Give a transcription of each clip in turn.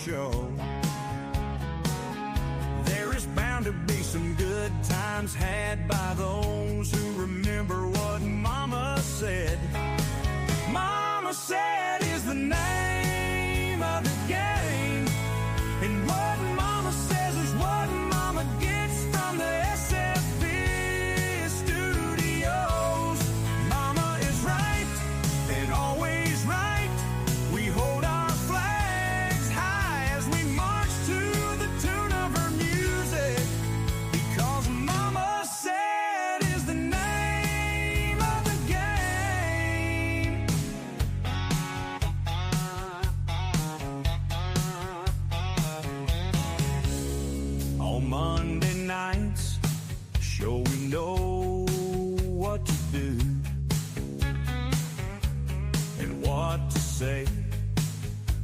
show. There is bound to be some good times had by those who remember what Mama said. Mama said is the name of the game, and what Mama says is what Mama gets from the SFP studios. Mama is right and always right. We hold our flags high as we march to the tune of her music, because Mama said is the name of the game. On Monday nights, sure we know what to do and what to say,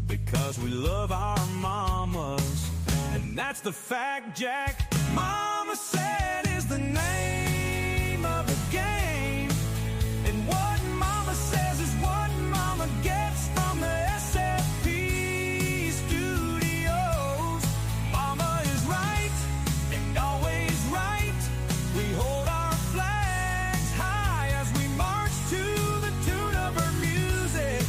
because we love our mamas, and that's the fact, Jack. Mama said is the name of the game, and what Mama says is what Mama gets from the SFP studios. Mama is right and always right. We hold our flags high as we march to the tune of her music,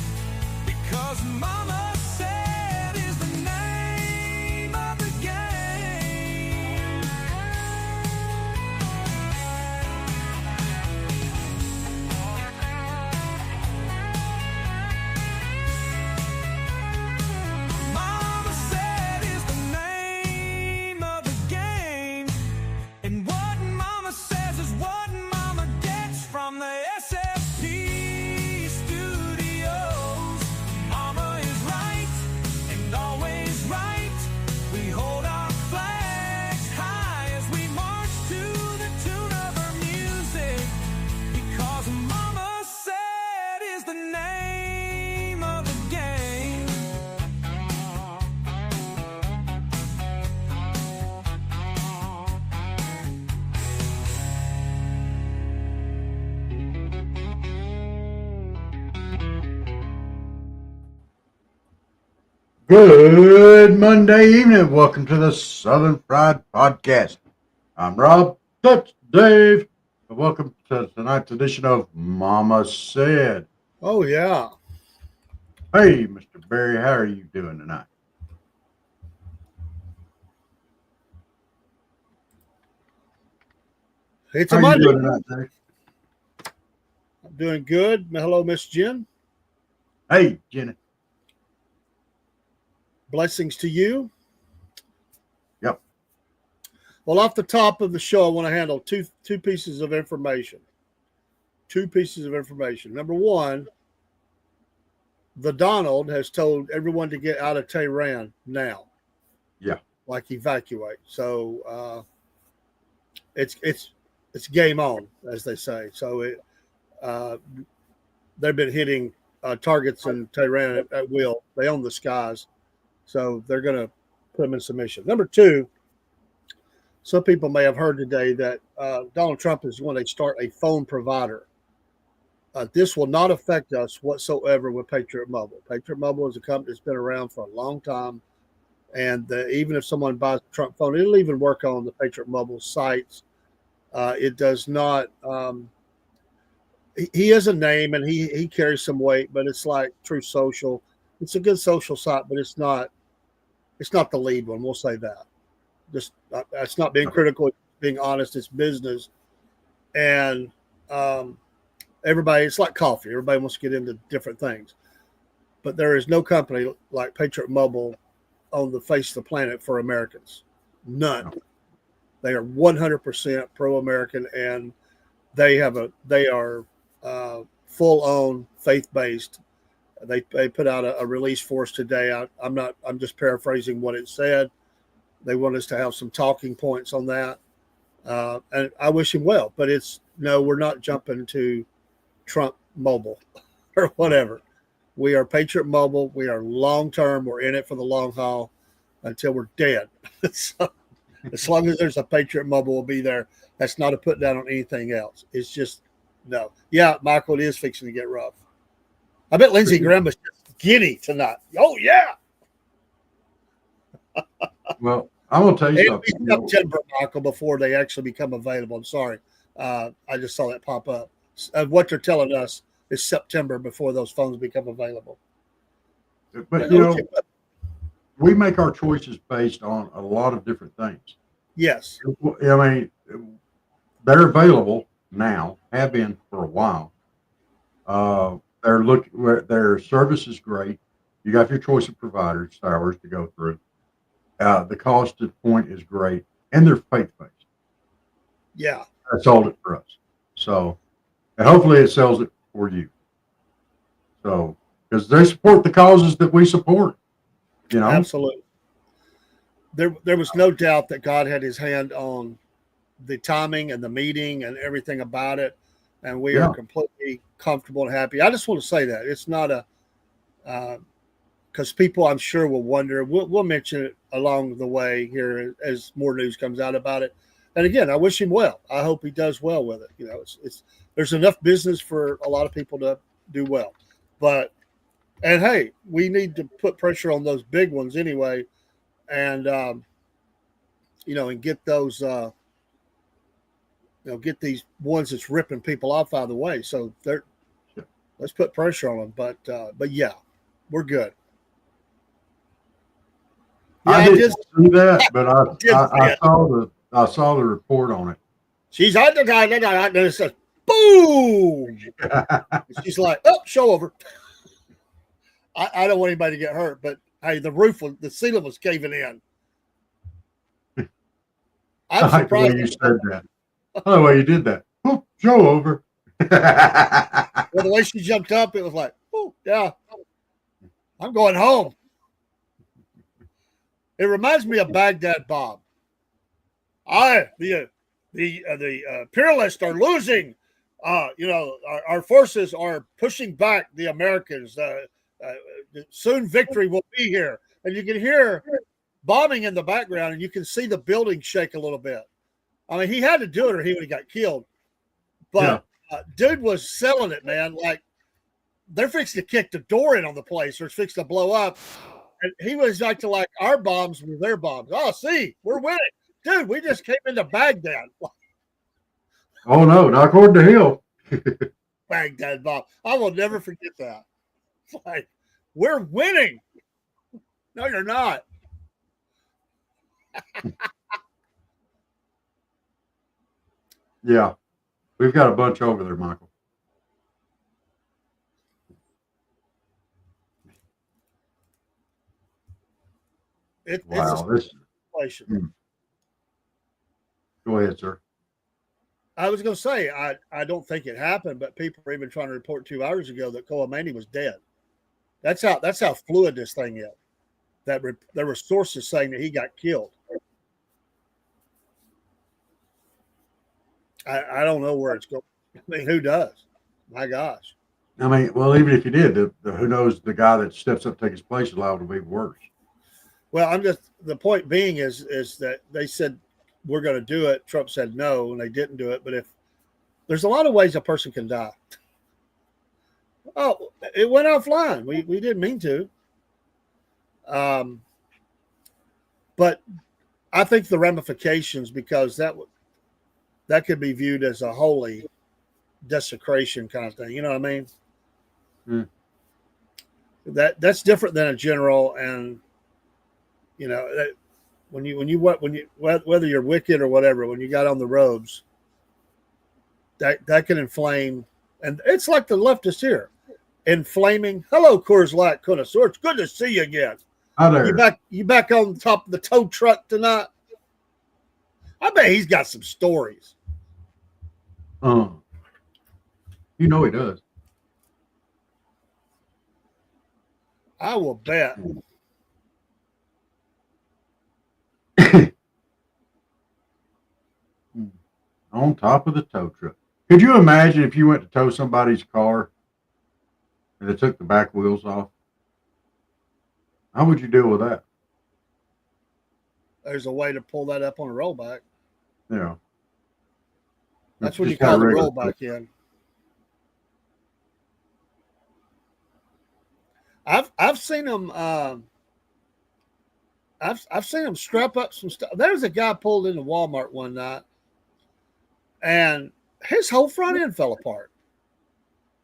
because Mama said is the name of the game. Mama said is the name of the game, and what Mama says is what Mama gets from the SFP studios. Mama is right and always right. We hold our flags high as we march to the tune of her music, because Mama said is the name of the game. Good Monday evening. Welcome to the Southern Fried Podcast. I'm Rob. That's Dave. And welcome to tonight's edition of Mama Said. Oh, yeah. Hey, Mr. Barry, how are you doing tonight? It's How a are you Monday. doing tonight, Dave? I'm doing good. Hello, Miss Jen. Hey, Jenny. Blessings to you. Yep. Well, off the top of the show, I want to handle two pieces of information. Number one, the Donald has told everyone to get out of Tehran now. Yeah. Like evacuate. So it's game on, as they say. So they've been hitting targets in Tehran at will. They own the skies. So they're going to put them in submission. Number two, some people may have heard today that Donald Trump is going to start a phone provider. This will not affect us whatsoever with Patriot Mobile. Patriot Mobile is a company that's been around for a long time. And even if someone buys a Trump phone, it'll even work on the Patriot Mobile sites. It does not. He has a name and he carries some weight, but it's like True Social. It's a good social site, but it's not the lead one. We'll say that. Just that's not being critical, being honest. It's business, and everybody. It's like coffee. Everybody wants to get into different things, but there is no company like Patriot Mobile on the face of the planet for Americans. None. They are 100% pro-American, and they are full on faith-based. They put out a release for us today. I'm just paraphrasing what it said. They want us to have some talking points on that. And I wish him well, but we're not jumping to Trump Mobile or whatever. We are Patriot Mobile. We are long-term. We're in it for the long haul until we're dead. So, as long as there's a Patriot Mobile, we'll be there. That's not a put down on anything else. It's just, no. Yeah, Michael, it is fixing to get rough. I bet Lindsey Graham was just giddy tonight. Oh, yeah. Well, I'm gonna tell you It'll be something. You know, September, Michael, before they actually become available. I'm sorry. I just saw that pop up. What they're telling us is September before those phones become available. but you know, we make our choices based on a lot of different things. Yes. I mean, they're available now, have been for a while. Their service is great. You got your choice of providers, ours to go through. The cost point is great, and they're faith based. Yeah. That sold it for us. So, and hopefully, it sells it for you. So, because they support the causes that we support, you know. Absolutely. There was no doubt that God had his hand on the timing and the meeting and everything about it. And we Yeah. are completely comfortable and happy. I just want to say that it's not a, because people I'm sure will wonder. We'll mention it along the way here as more news comes out about it. And again, I wish him well. I hope he does well with it. You know, it's there's enough business for a lot of people to do well. But and hey, we need to put pressure on those big ones anyway, and and get those get these ones that's ripping people off out of the way. So they're let's put pressure on them. But yeah, we're good. Yeah, I didn't see that, but I saw the report on it. She's on the guy, and it says, boom. She's like, oh, show over. I don't want anybody to get hurt, but hey, the ceiling was caving in. I'm I like the way surprised you said that. I like the way you did that. Oh, show over. Well, the way she jumped up, it was like, oh, yeah, I'm going home. It reminds me of Baghdad Bob. The imperialists are losing. Our forces are pushing back the Americans. Soon victory will be here. And you can hear bombing in the background, and you can see the building shake a little bit. I mean, he had to do it or he would have got killed. But dude was selling it, man. Like, they're fixing to kick the door in on the place or it's fixing to blow up. And he was acting like our bombs were their bombs. Oh, see, we're winning. Dude, we just came into Baghdad. Oh, no, not according to Hill. Baghdad Bob. I will never forget that. It's like, we're winning. No, you're not. Yeah. We've got a bunch over there, Michael. Wow. It's a situation. Go ahead, sir. I was going to say, I don't think it happened, but people were even trying to report 2 hours ago that Soleimani was dead. That's how fluid this thing is. There were sources saying that he got killed. I don't know where it's going. I mean, who does? My gosh. I mean, well, even if you did, who knows, the guy that steps up to take his place is allowed to be worse. Well, the point being is that they said we're going to do it. Trump said no, and they didn't do it. But if there's a lot of ways a person can die. Oh, it went offline. We didn't mean to. But I think the ramifications, because that could be viewed as a holy desecration kind of thing. You know what I mean? That's different than a general, and whether you're wicked or whatever, when you got on the robes, that can inflame, and it's like the leftists here, inflaming. Hello, Coors Light connoisseur. It's good to see you again. Hi there. You back on top of the tow truck tonight? I bet he's got some stories. You know he does. I will bet. On top of the tow truck. Could you imagine if you went to tow somebody's car and they took the back wheels off? How would you deal with that? There's a way to pull that up on a rollback. Yeah. That's what you call the rollback in. I've seen them. I've seen them strap up some stuff. There's a guy pulled into Walmart one night, and his whole front end fell apart.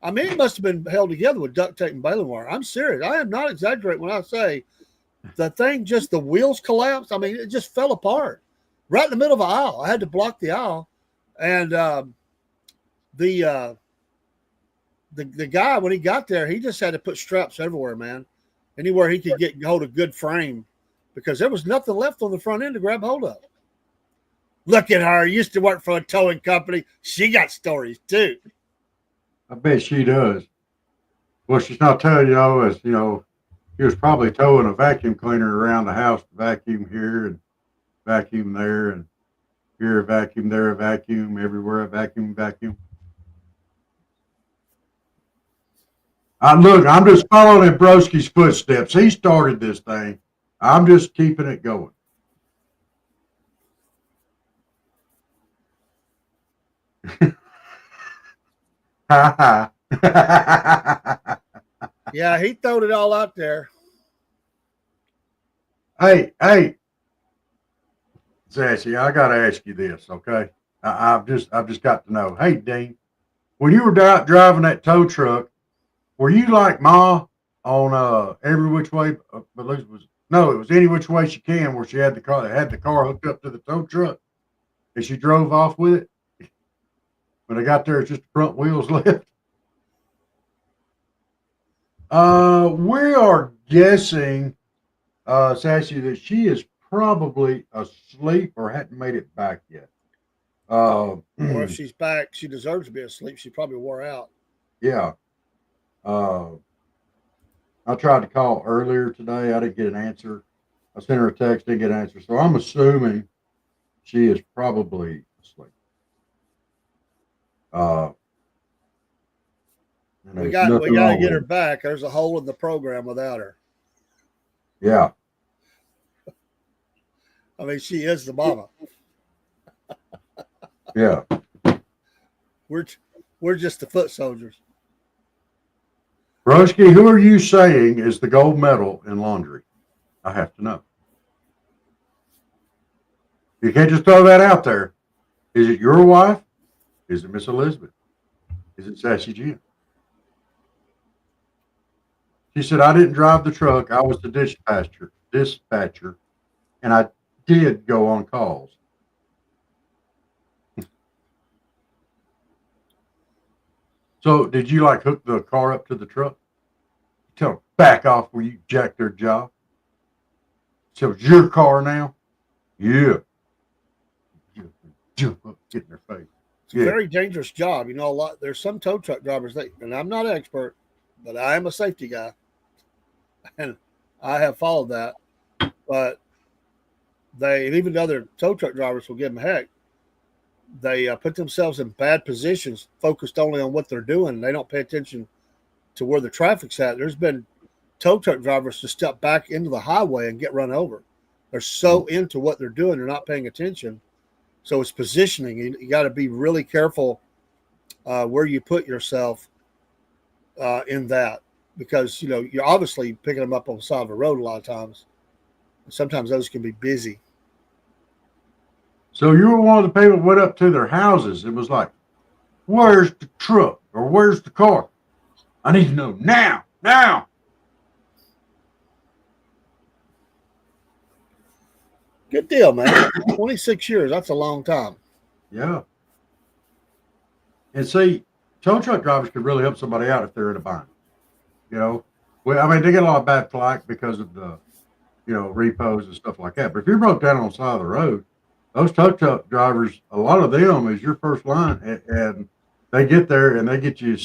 I mean, it must have been held together with duct tape and baling wire. I'm serious. I am not exaggerating when I say the thing the wheels collapsed. I mean, it just fell apart right in the middle of an aisle. I had to block the aisle, and the guy, when he got there, he just had to put straps everywhere, man. Anywhere he could get hold of good frame, because there was nothing left on the front end to grab hold of. Look at her. Used to work for a towing company. She got stories too. I bet she does. Well, she's not telling you, as you know, he was probably towing a vacuum cleaner around the house, vacuum here and vacuum there, and here a vacuum, there a vacuum, everywhere a vacuum. Look, I'm just following in Broski's footsteps. He started this thing. I'm just keeping it going. Ha ha. Yeah, he throwed it all out there. Hey, Sassy, I gotta ask you this, okay? I've just got to know. Hey, Dean, when you were driving that tow truck, were you like Ma on Every Which Way? It was Any Which Way She Can, where she had the car hooked up to the tow truck, and she drove off with it. When I got there, it's just the front wheels left. We are guessing, Sassy, that she is probably asleep or hadn't made it back yet. Or if she's back, she deserves to be asleep. She probably wore out. Yeah. I tried to call earlier today. I didn't get an answer. I sent her a text, didn't get an answer. So I'm assuming she is probably asleep. We got to get her back. There's a hole in the program without her. Yeah. I mean, she is the mama. Yeah. We're just the foot soldiers. Broski, who are you saying is the gold medal in laundry? I have to know. You can't just throw that out there. Is it your wife? Is it Miss Elizabeth? Is it Sassy Jim? She said, I didn't drive the truck. I was the dispatcher, and I did go on calls. So did you like hook the car up to the truck? Tell them back off where you jacked their job. So it's your car now? Yeah. Jump up, get in their face. It's a very dangerous job. You know, there's some tow truck drivers, and I'm not an expert, but I am a safety guy. And I have followed that. But even other tow truck drivers will give them heck. They put themselves in bad positions, focused only on what they're doing, and they don't pay attention to where the traffic's at. There's been tow truck drivers to step back into the highway and get run over. They're so into what they're doing, they're not paying attention. So it's positioning. You got to be really careful where you put yourself in that, because you're obviously picking them up on the side of the road a lot of times. Sometimes those can be busy. So you were one of the people who went up to their houses. It was like, where's the truck or where's the car? I need to know now. Good deal, man. 26 years. That's a long time. Yeah. And see, tow truck drivers could really help somebody out if they're in a bind. Well, I mean, they get a lot of bad flack because of the, repos and stuff like that. But if you're broke down on the side of the road, those tow truck drivers, a lot of them is your first line, and they get there and they get you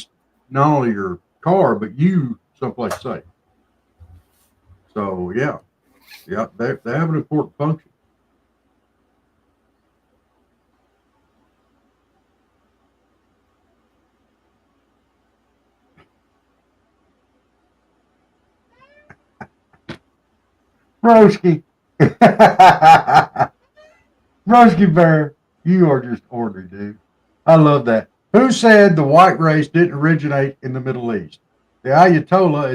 not only your car, but you someplace safe. So, yeah, they have an important function. Broski. Broski Bear, you are just ordinary, dude. I love that. Who said the white race didn't originate in the Middle East? The Ayatollah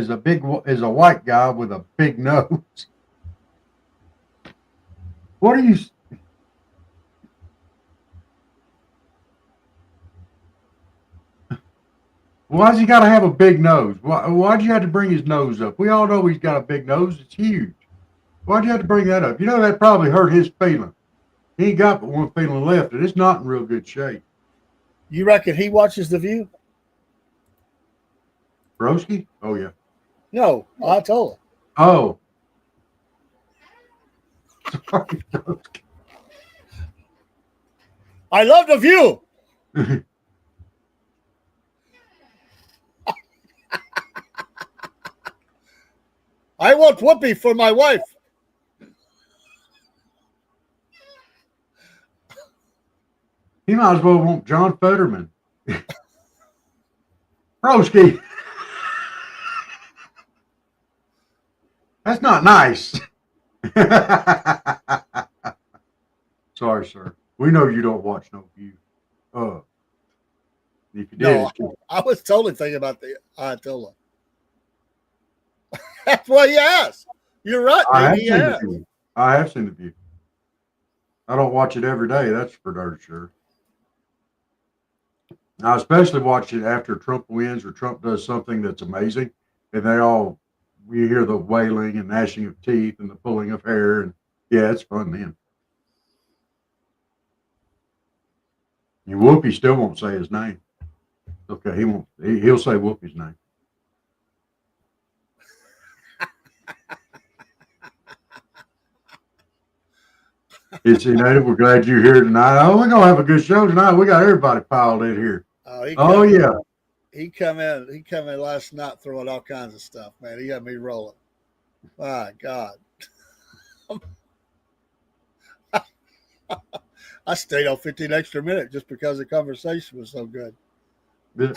is a white guy with a big nose. What are you? Why's he got to have a big nose? Why'd you have to bring his nose up? We all know he's got a big nose. It's huge. Why'd you have to bring that up? You know that probably hurt his feeling. He ain't got but one feeling left, and it's not in real good shape. You reckon he watches The View? Broski? Oh yeah. No, Ayatollah. Oh. Sorry, Broski. I love The View. I want Whoopi for my wife. He might as well want John Fetterman. Broski. That's not nice. Sorry, sir. We know you don't watch no View. If you did, No, I was totally thinking about the Ayatollah. That's why you asked. You're right, baby. Yeah. I have seen The View. I don't watch it every day. That's for darn sure. I especially watch it after Trump wins or Trump does something that's amazing, and you hear the wailing and gnashing of teeth and the pulling of hair, and yeah, it's fun then. And Whoopi still won't say his name. Okay, he won't. He'll say Whoopi's name. It's Native. We're glad you're here tonight. Oh, we're gonna have a good show tonight. We got everybody piled in here. Oh yeah. He come in last night throwing all kinds of stuff, man. He got me rolling. My God. I stayed on 15 extra minutes just because the conversation was so good. Yeah.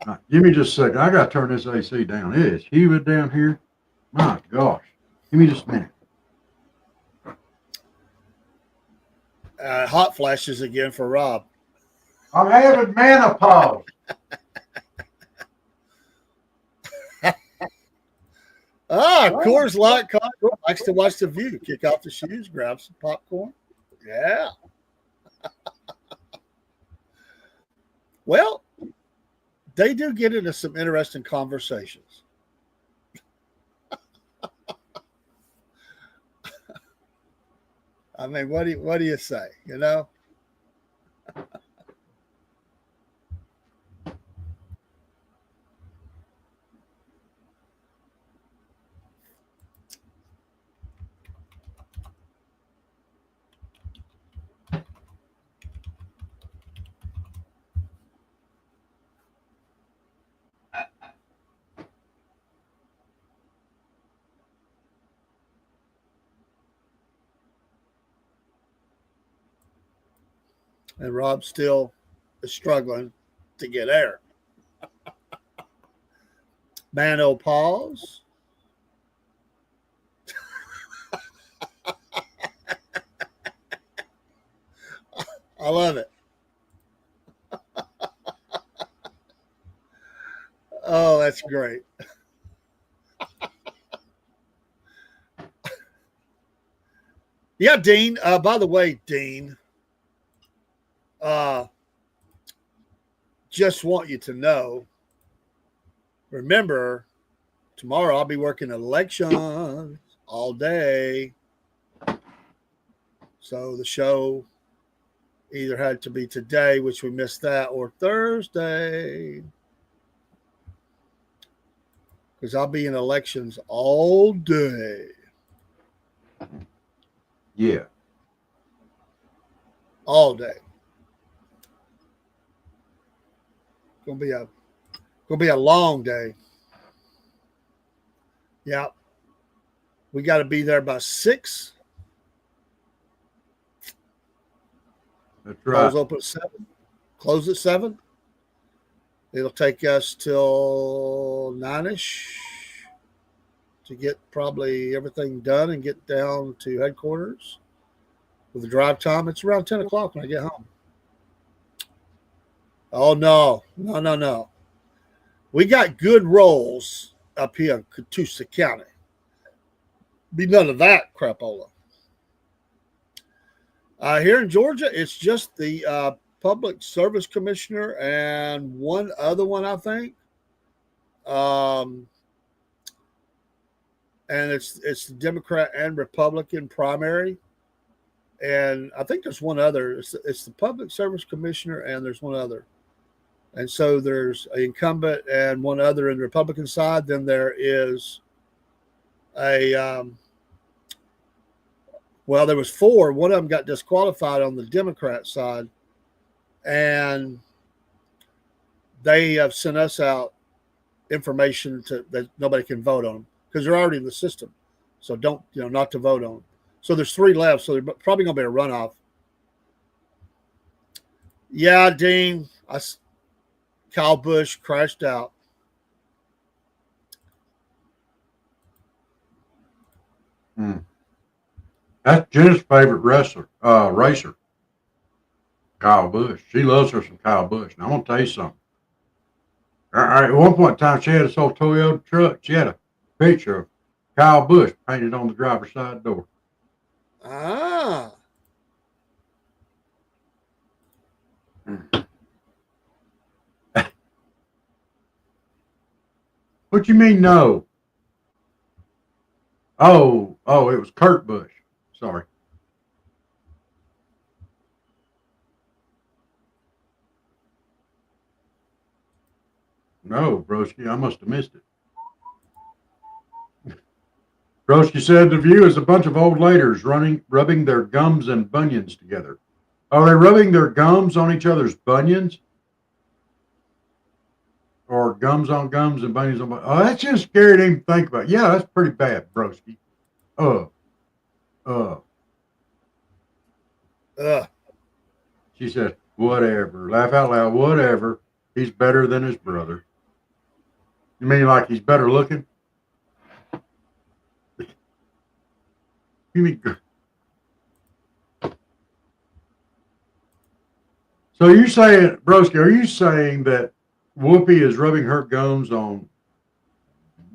Right, give me just a second. I got to turn this AC down. It is humid down here. My gosh. Give me just a minute. Hot flashes again for Rob. I'm having menopause. Coors Light Concord likes to watch The View. Kick off the shoes, grab some popcorn. Yeah. Well, they do get into some interesting conversations. I mean, what do you say? You know? And Rob still is struggling to get air. Mano pause. I love it. Oh, that's great. Yeah, Dean. By the way, Dean, just want you to know, remember, tomorrow I'll be working elections all day. So the show either had to be today, which we missed that, or Thursday. Because I'll be in elections all day. Yeah. All day. Gonna be a long day. Yeah. We got to be there by 6. That's right. Close at 7. It'll take us till 9ish to get probably everything done and get down to headquarters. With the drive time, it's around 10 o'clock when I get home. Oh, no. We got good rolls up here in Catoosa County. Be none of that crapola. Here in Georgia, it's just the Public Service Commissioner and one other one, I think. And it's the Democrat and Republican primary. And I think there's one other. It's the Public Service Commissioner, and there's one other. And so there's an incumbent and one other in the Republican side. Then there is a well, there was four. One of them got disqualified on the Democrat side, and they have sent us out information that nobody can vote on them because they're already in the system. So don't, not to vote on them. So there's three left. So there's probably going to be a runoff. Yeah, Dean, Kyle Busch crashed out. That's Jen's favorite racer, Kyle Busch. She loves her some Kyle Busch. Now, I'm going to tell you something. All right, at one point in time, she had this old Toyota truck. She had a picture of Kyle Busch painted on the driver's side door. Ah. What you mean, no? Oh, it was Kurt Busch. Sorry. No, Broski, I must have missed it. Broski said the view is a bunch of old ladies rubbing their gums and bunions together. Are they rubbing their gums on each other's bunions? Or gums on gums and bunions on bunions? Oh, that's just scary to even think about. Yeah, that's pretty bad, Broski. She said, whatever. Laugh out loud, whatever. He's better than his brother. You mean like he's better looking? You mean... So you saying, Broski, are you saying that Whoopi is rubbing her gums on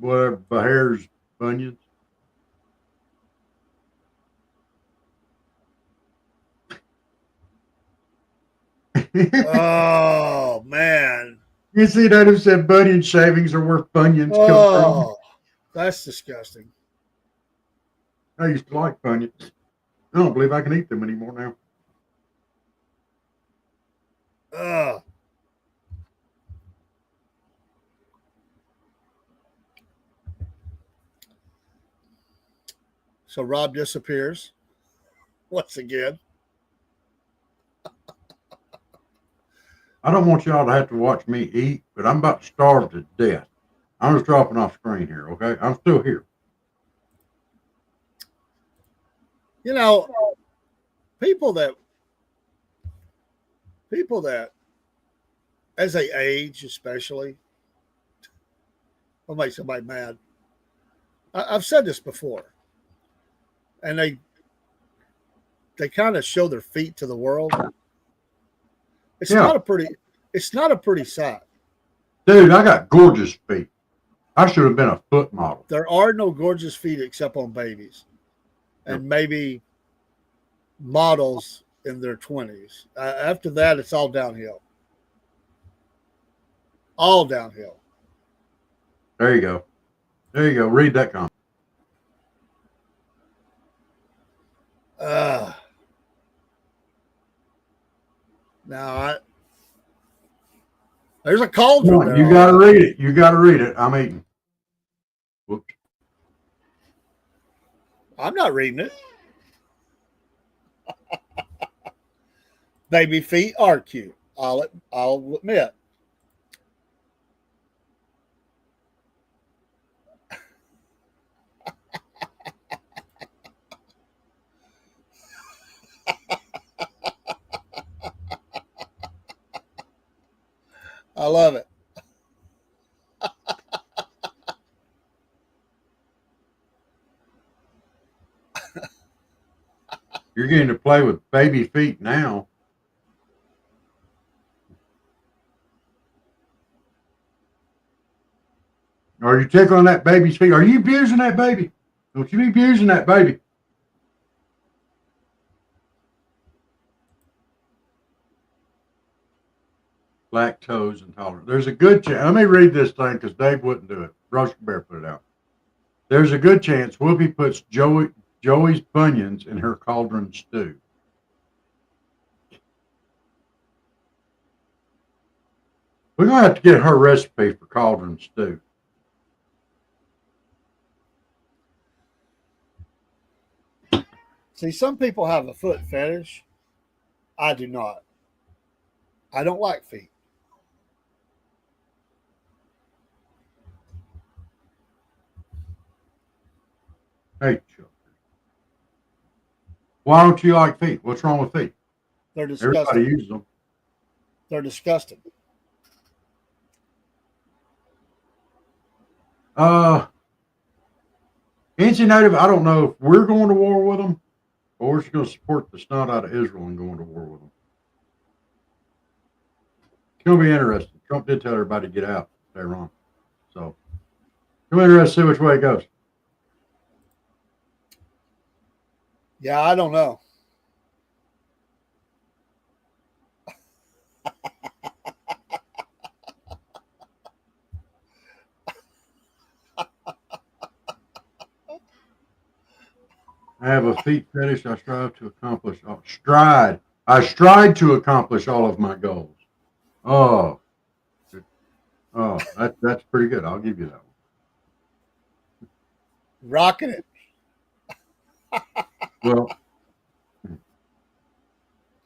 whatever Behar's bunions? Oh, man. You see that who said bunion shavings are worth bunions? Oh, that's disgusting. I used to like bunions. I don't believe I can eat them anymore now. So Rob disappears once again. I don't want y'all to have to watch me eat, but I'm about to starve to death. I'm just dropping off screen here, okay? I'm still here. People that as they age, especially, will make somebody mad. I've said this before, and they kind of show their feet to the world. It's not a pretty sight. Dude, I got gorgeous feet. I should have been a foot model. There are no gorgeous feet except on babies, and maybe models in their 20s. After that, it's all downhill. All downhill. There you go. Read that comment. Now, there's a cauldron there. You got to read it. I'm eating. Whoops. I'm not reading it. Baby feet are cute. I'll admit. I love it. You're getting to play with baby feet now. Are you tickling that baby's feet? Are you abusing that baby? Don't you be abusing that baby. Lactose intolerant. There's a good chance. Let me read this thing because Dave wouldn't do it. Roast Bear put it out. There's a good chance Whoopi puts Joey's bunions in her cauldron stew. We're going to have to get her recipe for cauldron stew. See, some people have a foot fetish. I do not. I don't like feet. Hey, Chuck. Why don't you like feet? What's wrong with feet? They're disgusting. Everybody uses them. They're disgusting. NC Native, I don't know if we're going to war with them or we're just going to support the snot out of Israel and going to war with them. It's going to be interesting. Trump did tell everybody to get out. They're wrong. So, it's going to be interesting to see which way it goes. Yeah, I don't know. I have a feet fetish. I strive to accomplish. I stride to accomplish all of my goals. Oh, that's pretty good. I'll give you that one. Rocking it. Well,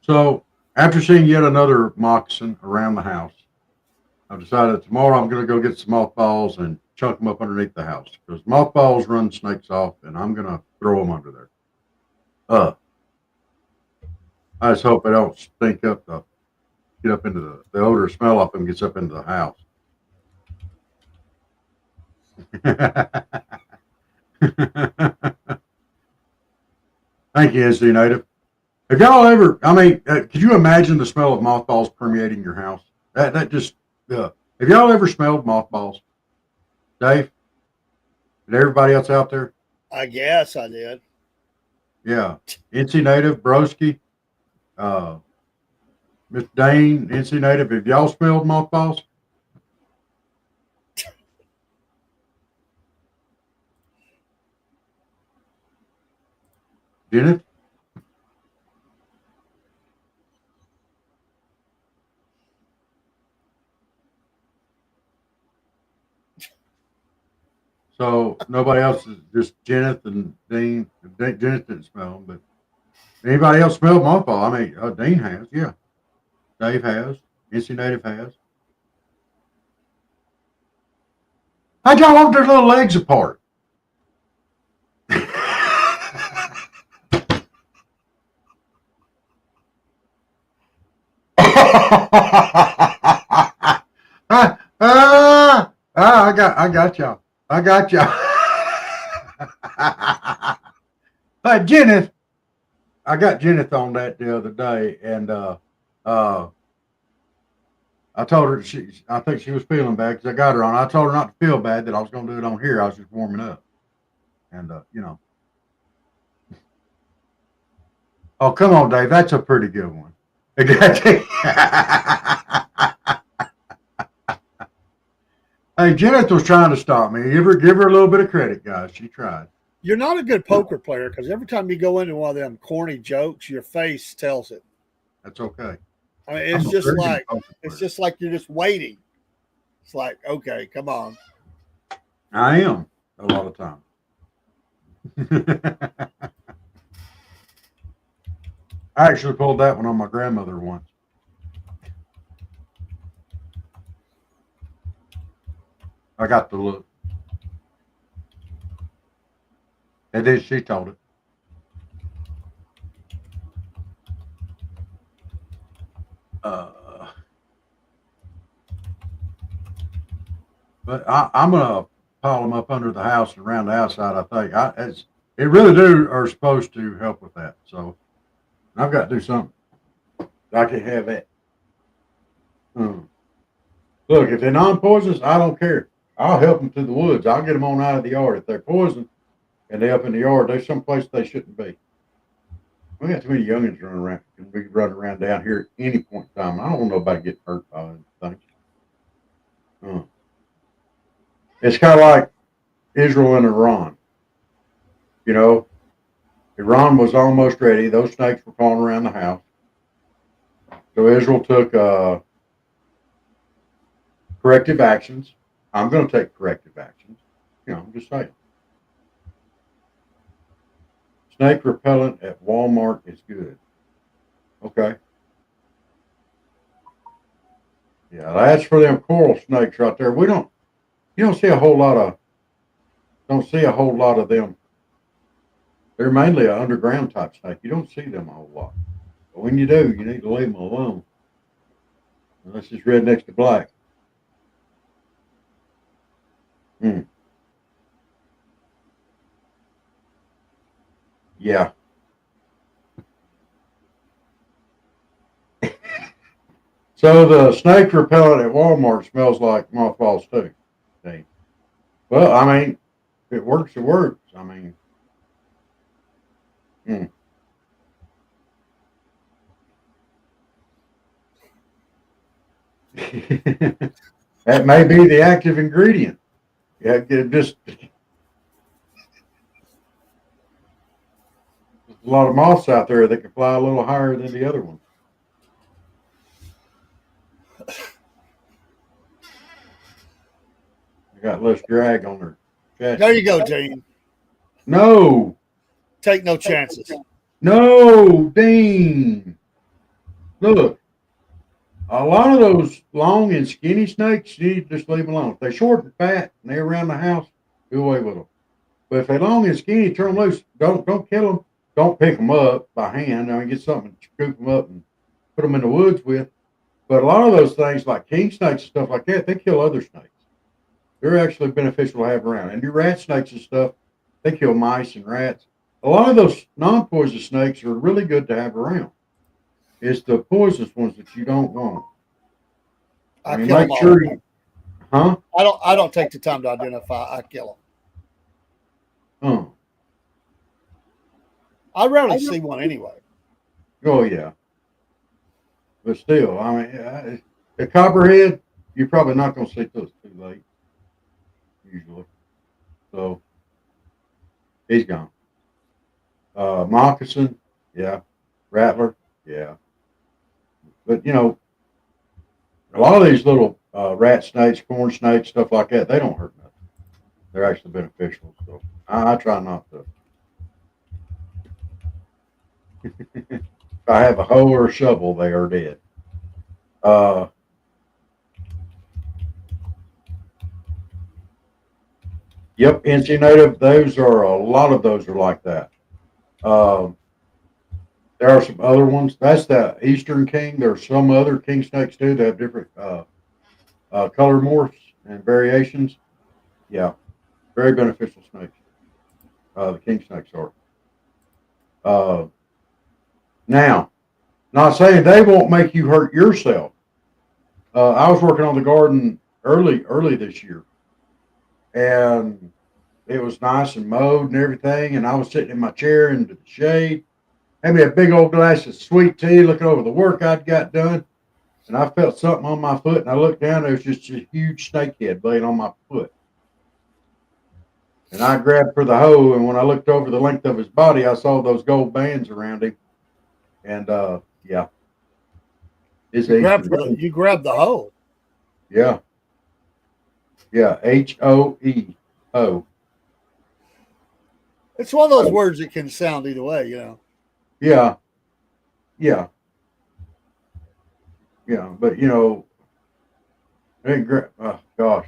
so after seeing yet another moccasin around the house, I've decided tomorrow I'm going to go get some mothballs and chunk them up underneath the house because mothballs run snakes off, and I'm going to throw them under there. I just hope they don't stink up get up into the odor smell of them gets up into the house. Thank you, NC Native. Have y'all ever? I mean, could you imagine the smell of mothballs permeating your house? That just. Have y'all ever smelled mothballs, Dave? And everybody else out there? I guess I did. Yeah, NC Native, Broski, Mr. Dane, NC Native. Have y'all smelled mothballs? Didn't? So nobody else is just Jenneth and Dean. Jenneth didn't smell them, but anybody else smelled mothball? I mean, Dean has, yeah. Dave has. NC Native has. How'd y'all want their little legs apart? I got y'all. I got y'all. But Jenneth, I got Jenneth on that the other day, and I told her I think she was feeling bad because I got her on. I told her not to feel bad that I was going to do it on here. I was just warming up, and you know. Oh, come on, Dave. That's a pretty good one. Hey, Jenneth was trying to stop me. Give her a little bit of credit, guys. She tried. You're not a good poker player because every time you go into one of them corny jokes, your face tells it. That's okay. I mean, it's just like you're just waiting. It's like, okay, come on. I am a lot of time. I actually pulled that one on my grandmother once. I got the look. And then she told it. But I'm gonna pile them up under the house and around the outside. I think it really are supposed to help with that. So I've got to do something. I can have that. Look, if they're non-poisonous, I don't care. I'll help them to the woods. I'll get them on out of the yard. If they're poison, and they up in the yard. They're someplace they shouldn't be. We got too many youngins running around. Can be running around down here at any point in time. I don't want nobody getting hurt by anything. It's kind of like Israel and Iran. You know, Iran was almost ready. Those snakes were crawling around the house. So Israel took corrective actions. I'm going to take corrective actions. You know, I'm just saying. Snake repellent at Walmart is good. Okay. Yeah, that's for them coral snakes right there. You don't see a whole lot of them. They're mainly an underground type snake. You don't see them a whole lot. But when you do, you need to leave them alone. Unless it's red next to black. Yeah. So the snake repellent at Walmart smells like mothballs too. See? Well, I mean, if it works, it works. I mean, that may be the active ingredient. Yeah, just there's a lot of moths out there that can fly a little higher than the other ones. They got less drag on their chassis. There you go, Dean. No. Take no chances. No, Dean. Look, a lot of those long and skinny snakes, you need to just leave them alone. If they're short and fat and they're around the house, do away with them. But if they're long and skinny, turn them loose. Don't kill them. Don't pick them up by hand. I mean, get something to scoop them up and put them in the woods with. But a lot of those things, like king snakes and stuff like that, they kill other snakes. They're actually beneficial to have around. And your rat snakes and stuff, they kill mice and rats. A lot of those non-poisonous snakes are really good to have around. It's the poisonous ones that you don't want. I mean, make sure you, huh? I don't take the time to identify. I kill them. I rarely see one anyway. Oh yeah, but still, I mean, a copperhead, you're probably not going to see till it's too late. Usually, so he's gone. Moccasin, yeah. Rattler, yeah. But you know, a lot of these little rat snakes, corn snakes, stuff like that, they don't hurt nothing. They're actually beneficial. So I try not to. If I have a hoe or a shovel, they are dead. Yep, NC Native, those are a lot of those are like that. There are some other ones. That's the Eastern King. There are some other king snakes too that have different color morphs and variations. Yeah, very beneficial snakes. The king snakes are. Now, not saying they won't make you hurt yourself. I was working on the garden early this year, and it was nice and mowed and everything. And I was sitting in my chair in the shade, had me a big old glass of sweet tea, looking over the work I'd got done. And I felt something on my foot, and I looked down. There was just a huge snake head laying on my foot. And I grabbed for the hoe, and when I looked over the length of his body, I saw those gold bands around him. And yeah, you grabbed the hoe. Yeah, HOE. It's one of those words that can sound either way, you know. Yeah. But you know, gosh,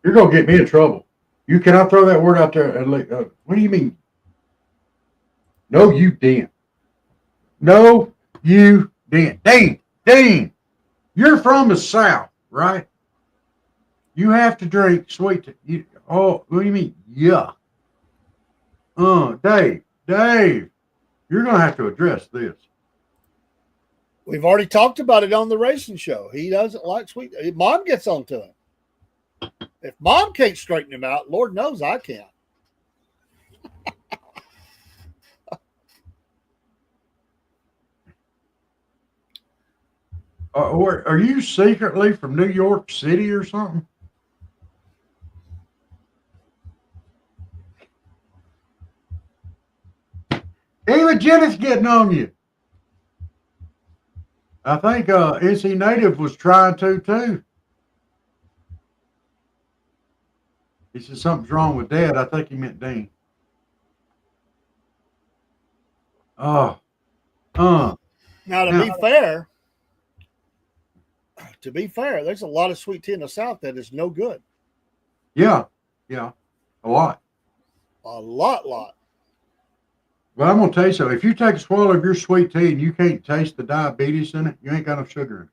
you're gonna get me in trouble. You cannot throw that word out there. And what do you mean? No, you didn't. No, you didn't. Dean, you're from the South, right? You have to drink sweet tea. What do you mean? Yeah. Dave, you're going to have to address this. We've already talked about it on the racing show. He doesn't like sweet. Mom gets on to him. If Mom can't straighten him out, Lord knows I can. Or are you secretly from New York City or something? Even Jenna's getting on you. I think NC Native was trying to too. He said something's wrong with Dad. I think he meant Dean. Oh, uh, Now, now, to be fair, there's a lot of sweet tea in the South that is no good. yeah, yeah, a lot. A lot. But I'm gonna tell you something. If you take a swallow of your sweet tea and you can't taste the diabetes in it, you ain't got enough sugar in it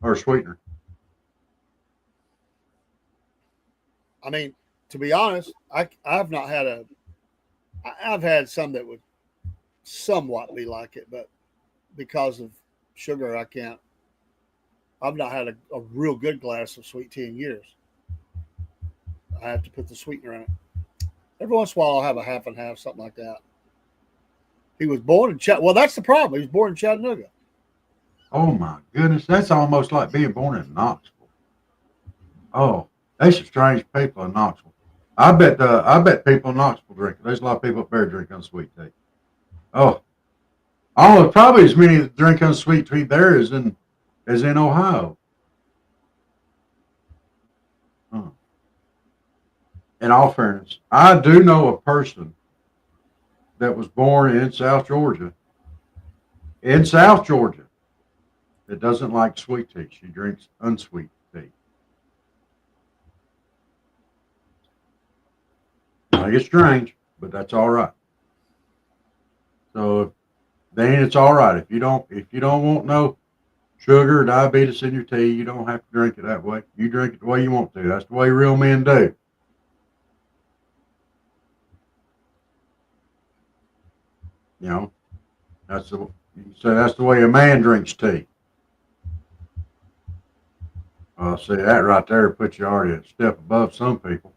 or sweetener. I mean, to be honest, I've not had I've had some that would somewhat be like it, but because of sugar, I can't. I've not had a real good glass of sweet tea in years. I have to put the sweetener in it. Every once in a while, I'll have a half and half, something like that. He was born in Chattanooga. Well, that's the problem. He was born in Chattanooga. Oh my goodness, that's almost like being born in Knoxville. Oh, they some strange people in Knoxville. I bet people in Knoxville drink it. There's a lot of people up there drinking sweet tea. Oh, almost probably as many that drink sweet tea there as in Ohio. Huh. In all fairness, I do know a person that was born in South Georgia. In South Georgia, that doesn't like sweet tea. She drinks unsweet tea. I get strange, but that's all right. So then it's all right. If you don't want no sugar or diabetes in your tea, you don't have to drink it that way. You drink it the way you want to. That's the way real men do. You know, that's the way a man drinks tea. See that right there puts you already a step above some people.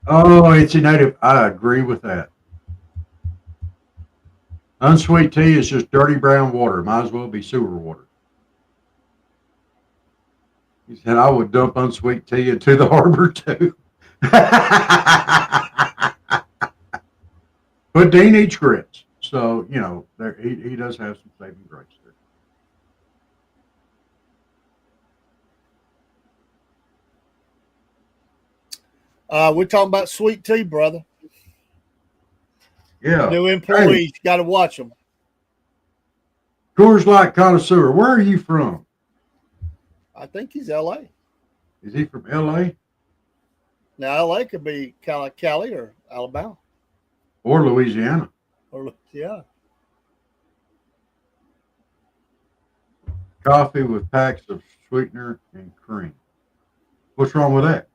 Oh, it's a native. I agree with that. Unsweet tea is just dirty brown water. Might as well be sewer water. He said I would dump unsweet tea into the harbor too. But Dean eats grits, so he does have some saving grace there. We're talking about sweet tea, brother. Yeah. New Hey, employees, got to watch them. Coors Light connoisseur. Where are you from? I think he's L.A. Is he from L.A. Now, L.A. could be Cali or Alabama. or Louisiana? Or yeah. Coffee with packs of sweetener and cream. What's wrong with that?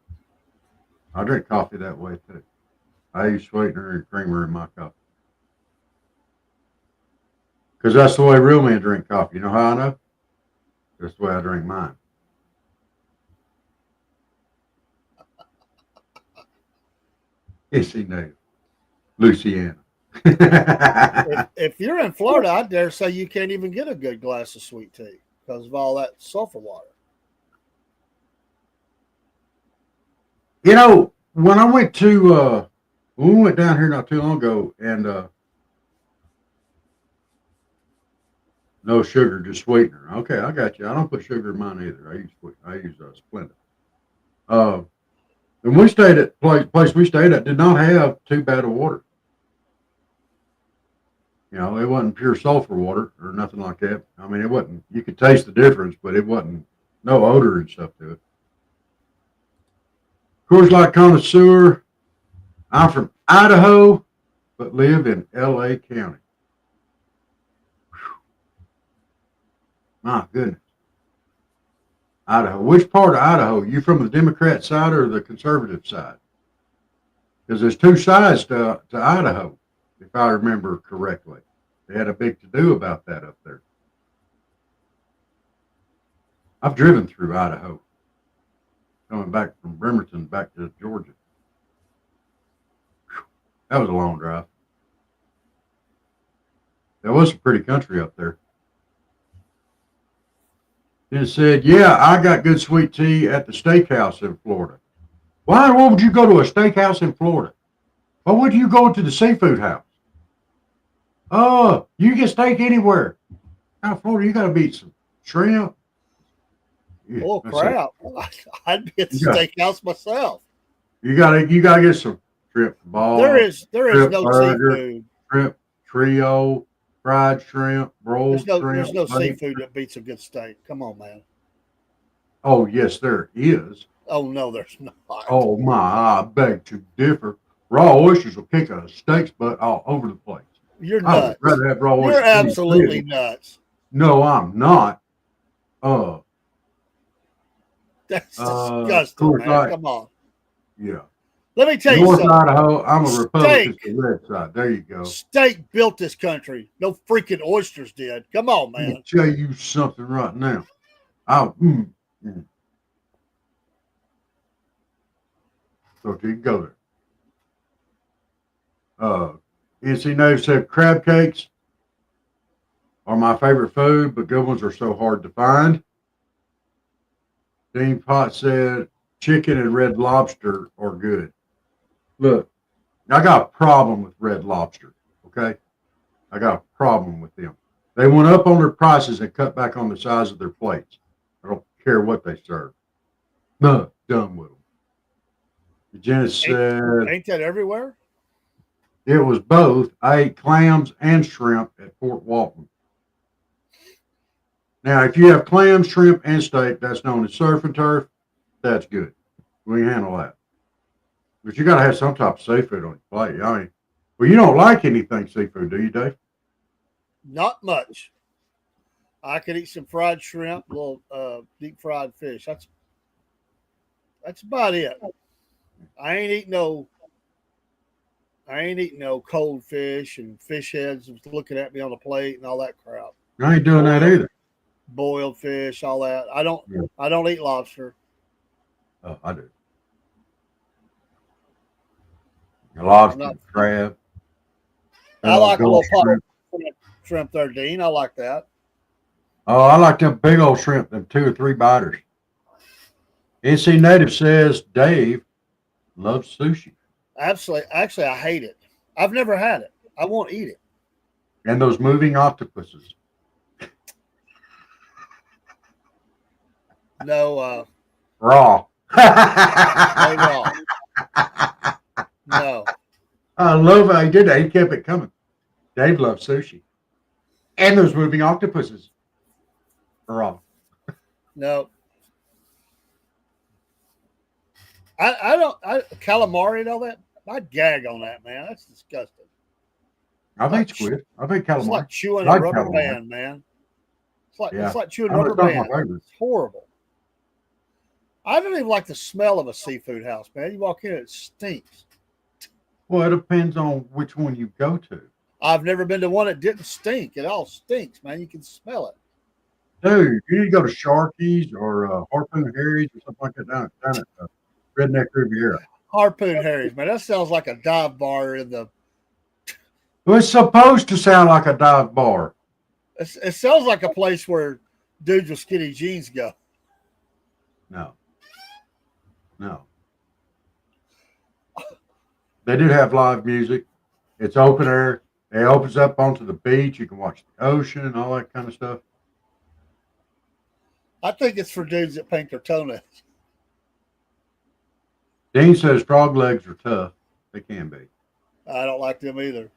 I drink coffee that way too. I use sweetener and creamer in my coffee because that's the way real men drink coffee. You know how I know? That's the way I drink mine. Yes, he knew. Louisiana. If you're in Florida, I dare say you can't even get a good glass of sweet tea because of all that sulfur water. When I went to when we went down here not too long ago, and no sugar, just sweetener. Okay, I got you. I don't put sugar in mine either. I use Splenda. Uh, and we stayed at place we stayed at did not have too bad of water. It wasn't pure sulfur water or nothing like that. I mean, it wasn't. You could taste the difference, but it wasn't no odor and stuff to it. Coors Light connoisseur. I'm from Idaho, but live in L.A. County. My goodness, Idaho. Which part of Idaho? You from the Democrat side or the conservative side? Because there's two sides to Idaho, if I remember correctly. They had a big to do about that up there. I've driven through Idaho, coming back from Bremerton back to Georgia. That was a long drive. That was a pretty country up there. Then it said, yeah, I got good sweet tea at the steakhouse in Florida. Why would you go to a steakhouse in Florida? Why would you go to the seafood house? Oh, you get steak anywhere. Out in Florida, you got to beat some shrimp. Yeah, Oh that's it. crap! I'd be at the You got, steakhouse myself. you gotta get some shrimp There ball, is shrimp no burger, seafood. shrimp trio, fried shrimp, rolled There's shrimp. no Baked. seafood that beats a good steak. Come on, man. Oh yes, there is. Oh no, there's not. Oh my, I beg to differ. Raw oysters will kick a steak's butt all over the place. You're I would nuts. rather have raw You're oysters. absolutely nuts. No, I'm not. Uh, That's of disgusting, course, man. Come on. yeah. Let me tell you North something. Idaho, I'm a Republican Steak. to the red side. There you go. Steak built this country. No freaking oysters did. Come on, Let me man. tell you something right now. I, mm. So you can go there. NC Native said crab cakes are my favorite food, but good ones are so hard to find. Dean Potts said chicken and red lobster are good. Look, I got a problem with red lobster. Okay. I got a problem with them. They went up on their prices and cut back on the size of their plates. I don't care what they serve. No, done with them. Janice said Ain't that everywhere? it was both. I ate clams and shrimp at Fort Walton. Now, if you have clams, shrimp, and steak, that's known as surf and turf. That's good. We can handle that. But you got to have some type of seafood on your plate. I mean, well, you don't like anything seafood, do you, Dave? Not much. I could eat some fried shrimp, a little deep fried fish. That's about it. I ain't eating no cold fish and fish heads looking at me on the plate and all that crap. I ain't doing that either. Boiled fish, all that. I don't eat lobster. Oh, I do. Lobster, crab. I like a little pot shrimp. shrimp there, Dean. I like that. Oh, I like them big old shrimp, them 2 or 3 biters. NC Native says Dave loves sushi. Absolutely. Actually, I hate it. I've never had it. I won't eat it. And those moving octopuses. No, Raw. no raw. No. I love how he did that. He kept it coming. Dave loves sushi. And those moving octopuses. Raw. No. I calamari and all that. I'd gag on that, man. That's disgusting. I think squid. I think It's calamari. like chewing I like a rubber calamari. band, man. It's like chewing I a know rubber it's not band. my favorite. It's horrible. I don't even like the smell of a seafood house, man. You walk in, it stinks. Well, it depends on which one you go to. I've never been to one that didn't stink. It all stinks, man. You can smell it. Dude, you need to go to Sharky's or Harpoon Harry's or something like that down at Redneck Riviera. Harpoon Harry's, man. That sounds like a dive bar in the. Well, it's supposed to sound like a dive bar. It sounds like a place where dudes with skinny jeans go. No. They do have live music. It's open air. It opens up onto the beach. You can watch the ocean and all that kind of stuff. I think it's for dudes that paint their toenails. Dean says frog legs are tough. They can be. I don't like them either.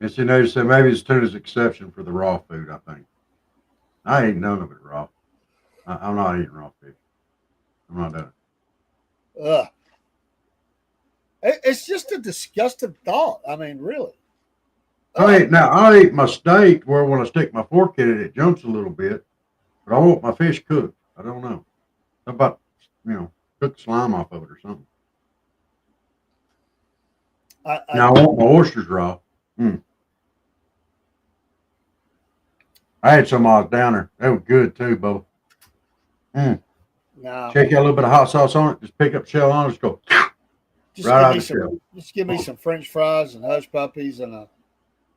And she noticed that maybe it's tuna's exception for the raw food, I think. I ain't none of it raw. I'm not eating raw fish. I'm not doing it. Ugh. It's just a disgusting thought. I mean, really. I eat my steak where when I stick my fork in it, it jumps a little bit. But I want my fish cooked. I don't know. How about, cook slime off of it or something. Now I want my oysters raw. I had some while I was down there. They were good too, both. No. Shake out a little bit of hot sauce on it. Just pick up shell on it. Just go. Just Right give out me of the shell. some. Just give me some French fries and hush puppies and a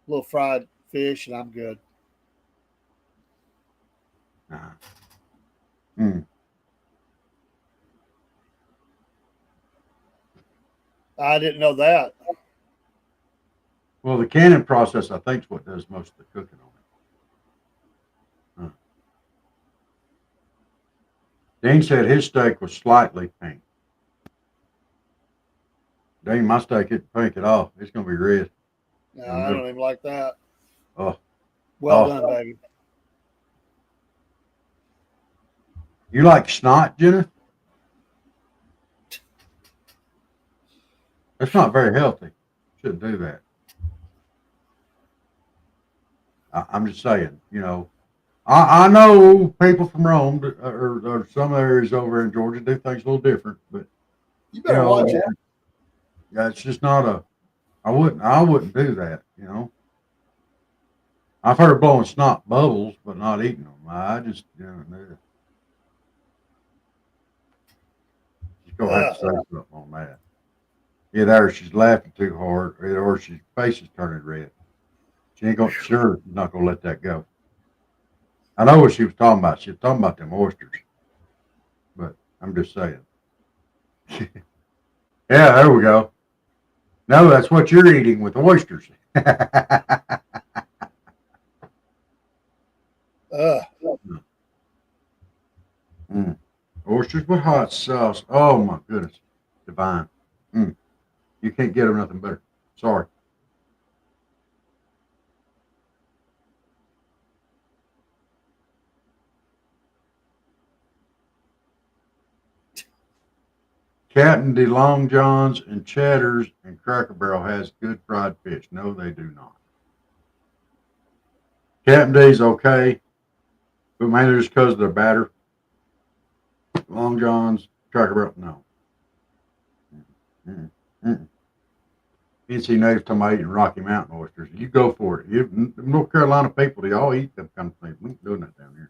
little fried fish, and I'm good. Nah. Mm. I didn't know that. Well, the canning process, I think, is what does most of the cooking on it. Huh. Dean said his steak was slightly pink. Dean, my steak isn't pink at all. It's going to be red. No, I don't even like that. Oh, Well oh. done, baby. You like snot, Jenna? That's not very healthy. Shouldn't do that. I'm just saying, I know people from Rome or some areas over in Georgia do things a little different, but You better watch it. yeah, it's just not I wouldn't do that, I've heard of blowing snot bubbles, but not eating them. I just, just go have to say something on that. Either she's laughing too hard, or her face is turning red. She ain't gonna sure not gonna let that go. I know what she was talking about. She was talking about them oysters, but I'm just saying. Yeah, there we go. No, that's what you're eating with oysters. Mm. Oysters with hot sauce. Oh my goodness, divine. Mm. You can't get them nothing better. Sorry. Captain D. Long Johns and Cheddar's and Cracker Barrel has good fried fish. No, they do not. Captain D's okay, but mainly just because of their batter. Long John's, Cracker Barrel, no. NC Native talking about eating Rocky Mountain oysters. You go for it. You North Carolina people, they all eat them kind of things. We ain't doing that down here.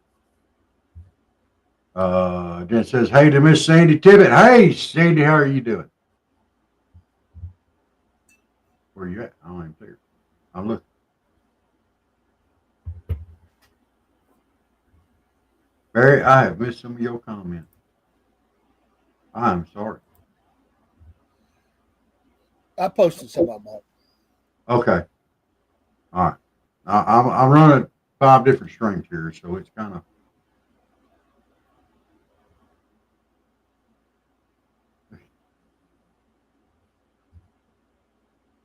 Jen says, hey to Miss Sandy Tibbet. Hey, Sandy, how are you doing? Where you at? I don't even see her. I'm looking. Barry, I have missed some of your comments. I'm sorry. I posted some of them. Okay. All right. I'm running 5 different streams here, so it's kind of.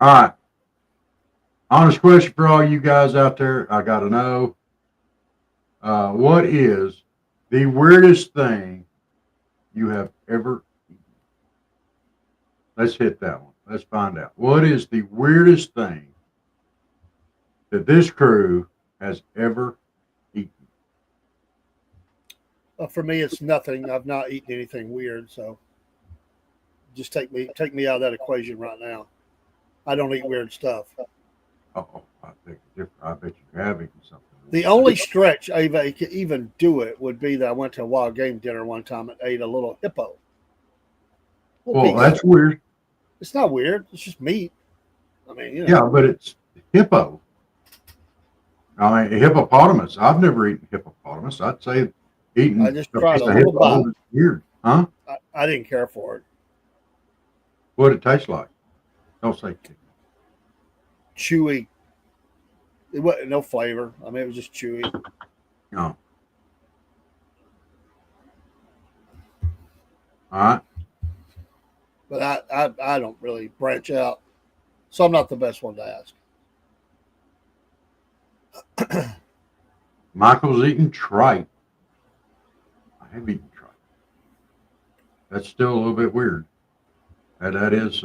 All right. Honest question for all you guys out there. I got to know what is the weirdest thing you have ever eaten? Let's hit that one. Let's find out. What is the weirdest thing that this crew has ever eaten? For me, it's nothing. I've not eaten anything weird, so just take me out of that equation right now. I don't eat weird stuff. Oh, I bet you have eaten something. The only stretch I could even do it would be that I went to a wild game dinner one time and ate a little hippo. Well, that's weird. It's not weird. It's just meat. I mean, Yeah, but it's hippo. I mean, hippopotamus. I've never eaten hippopotamus. I'd say eating. I just tried a little bite. Weird, huh? I didn't care for it. What did it taste like? Don't say chicken. Chewy. It wasn't no flavor. I mean, it was just chewy. No. All right. But I don't really branch out, so I'm not the best one to ask. Michael's eating tripe. I have eaten tripe. That's still a little bit weird. That is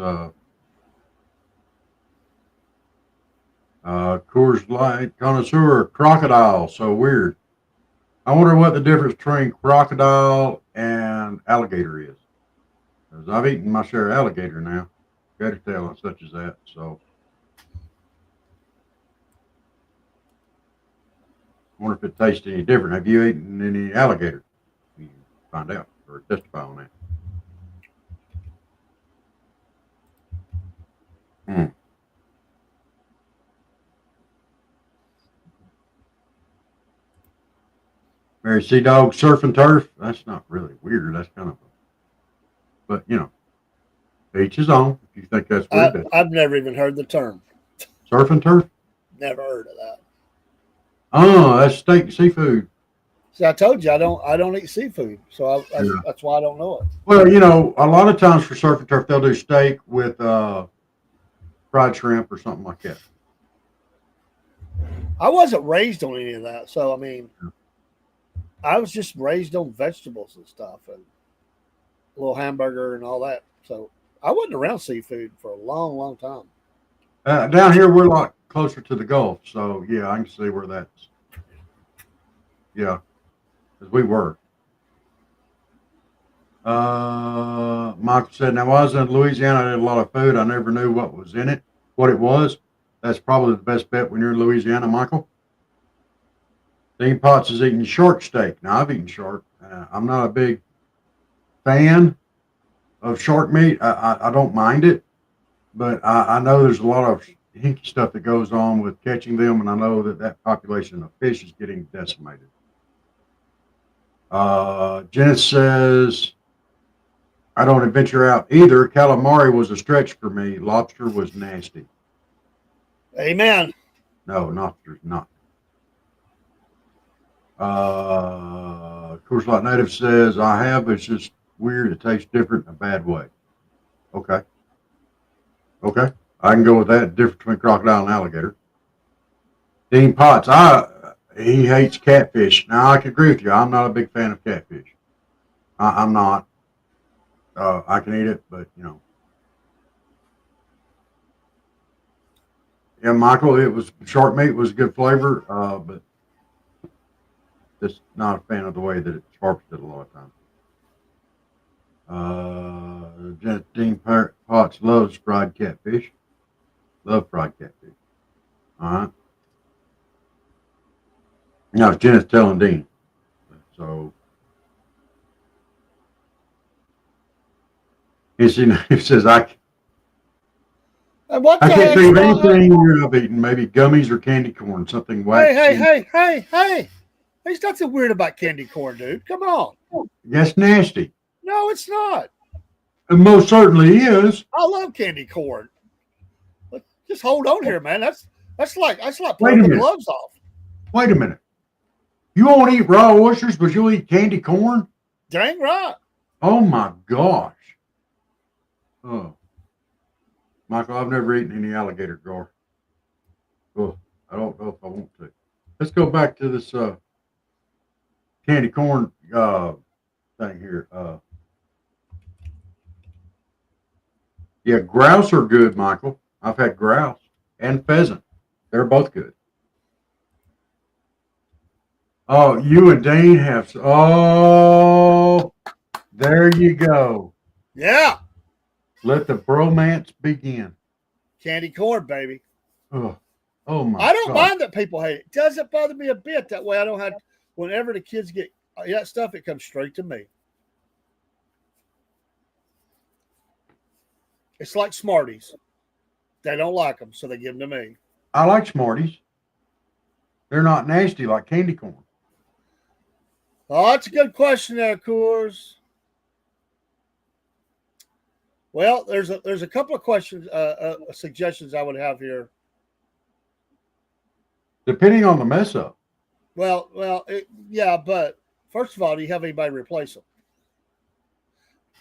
Coors Light connoisseur crocodile. So weird. I wonder what the difference between crocodile and alligator is. Because I've eaten my share of alligator now, gator tail and such as that. So I wonder if it tastes any different. Have you eaten any alligator? You find out or testify on that. Mary Sea Dog, surf and turf. That's not really weird. That's kind of, but each his own. If you think that's weird, I've never even heard the term. Surf and turf. Never heard of that. Oh, that's steak and seafood. See, I told you I don't eat seafood, so that's why I don't know it. Well, a lot of times for surf and turf, they'll do steak with fried shrimp or something like that. I wasn't raised on any of that, so I mean, I was just raised on vegetables and stuff, and a little hamburger and all that. So I wasn't around seafood for a long, long time. Down here, we're a lot closer to the Gulf, so yeah, I can see where that's. Yeah, as we were. Michael said, "Now, I was in Louisiana. I did a lot of food. I never knew what was in it, what it was. That's probably the best bet when you're in Louisiana, Michael." Dean Potts is eating shark steak. Now, I've eaten shark. I'm not a big fan of shark meat. I don't mind it, but I know there's a lot of hinky stuff that goes on with catching them, and I know that population of fish is getting decimated. Janice says, "I don't adventure out either. Calamari was a stretch for me. Lobster was nasty." Amen. No, lobster's not. Of course, like Native says, I have, but it's just weird. It tastes different in a bad way. Okay. I can go with that. Difference between crocodile and alligator. Dean Potts, he hates catfish. Now, I can agree with you. I'm not a big fan of catfish. I'm not. I can eat it, but, Yeah, Michael, shark meat was good flavor, but just not a fan of the way that it's harvested a lot of times. Dean Potts loves fried catfish. Love fried catfish. All right. Now, Jenna's telling Dean. So, he says, I can't think of anything I've eaten. Maybe gummies or candy corn, something waxy. Hey. There's nothing weird about candy corn, dude. Come on. That's nasty. No, it's not. It most certainly is. I love candy corn. But just hold on here, man. That's like pulling the gloves off. Wait a minute. You won't eat raw oysters, but you'll eat candy corn? Dang right. Oh my gosh. Oh. Michael, I've never eaten any alligator gar. Oh, I don't know if I want to. Let's go back to this candy corn thing here. Yeah, grouse are good, Michael. I've had grouse and pheasant. They're both good. Oh, you and Dean have. Oh, there you go. Yeah. Let the bromance begin. Candy corn, baby. Oh my! I don't mind that people hate it. It doesn't bother me a bit. That way, I don't have. Whenever the kids get that stuff, it comes straight to me. It's like Smarties. They don't like them, so they give them to me. I like Smarties. They're not nasty like candy corn. Oh, that's a good question there, Coors. Well, there's a couple of questions, suggestions I would have here. Depending on the mess up. Well, yeah, but first of all, do you have anybody replace them?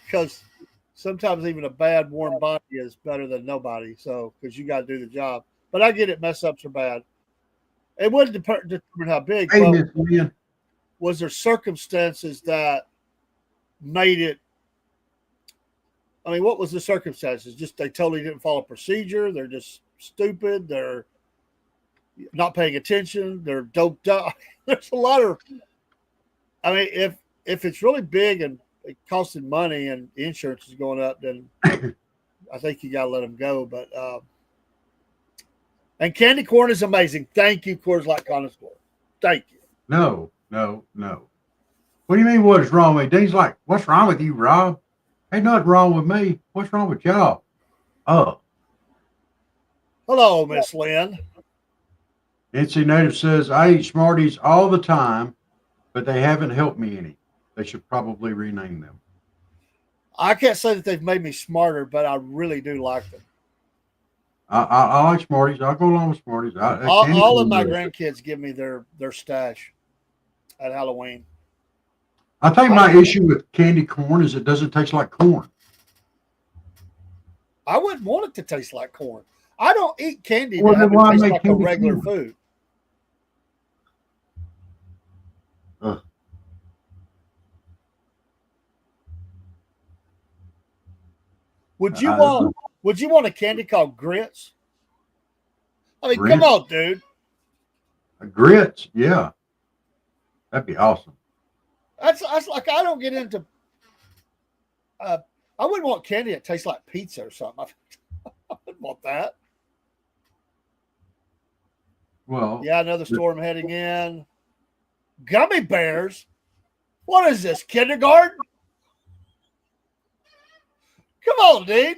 Because sometimes even a bad, warm body is better than nobody. So, because you got to do the job. But I get it, mess ups are bad. It wouldn't determine how big. Hey, but Miss Lynn. was there circumstances that made it? I mean, what was the circumstances? Just they totally didn't follow procedure. They're just stupid. They're not paying attention. They're doped up. There's a lot of. I mean, if it's really big and it costing money and the insurance is going up, then I think you got to let them go. But and candy corn is amazing. Thank you, Coors Light Connoisseur. Thank you. No. What do you mean? What is wrong with me? Dean's like, what's wrong with you, Rob? Ain't nothing wrong with me. What's wrong with y'all? Oh. Hello, Miss Lynn. NC Native says, I eat Smarties all the time, but they haven't helped me any. They should probably rename them. I can't say that they've made me smarter, but I really do like them. I like Smarties. I'll go along with Smarties. All of my grandkids give me their stash at Halloween. I think my issue with candy corn is it doesn't taste like corn. I wouldn't want it to taste like corn. I don't eat candy Well, to have then why it taste make like a candy regular corn? food. Ugh. Would you I don't know. want a candy called grits? I mean, Grits? come on, dude. Grits? Yeah, that'd be awesome. That's like I don't get into. I wouldn't want candy that tastes like pizza or something. I wouldn't want that. Well, Yeah, another storm heading in. Gummy bears? What is this, kindergarten? Come on, dude.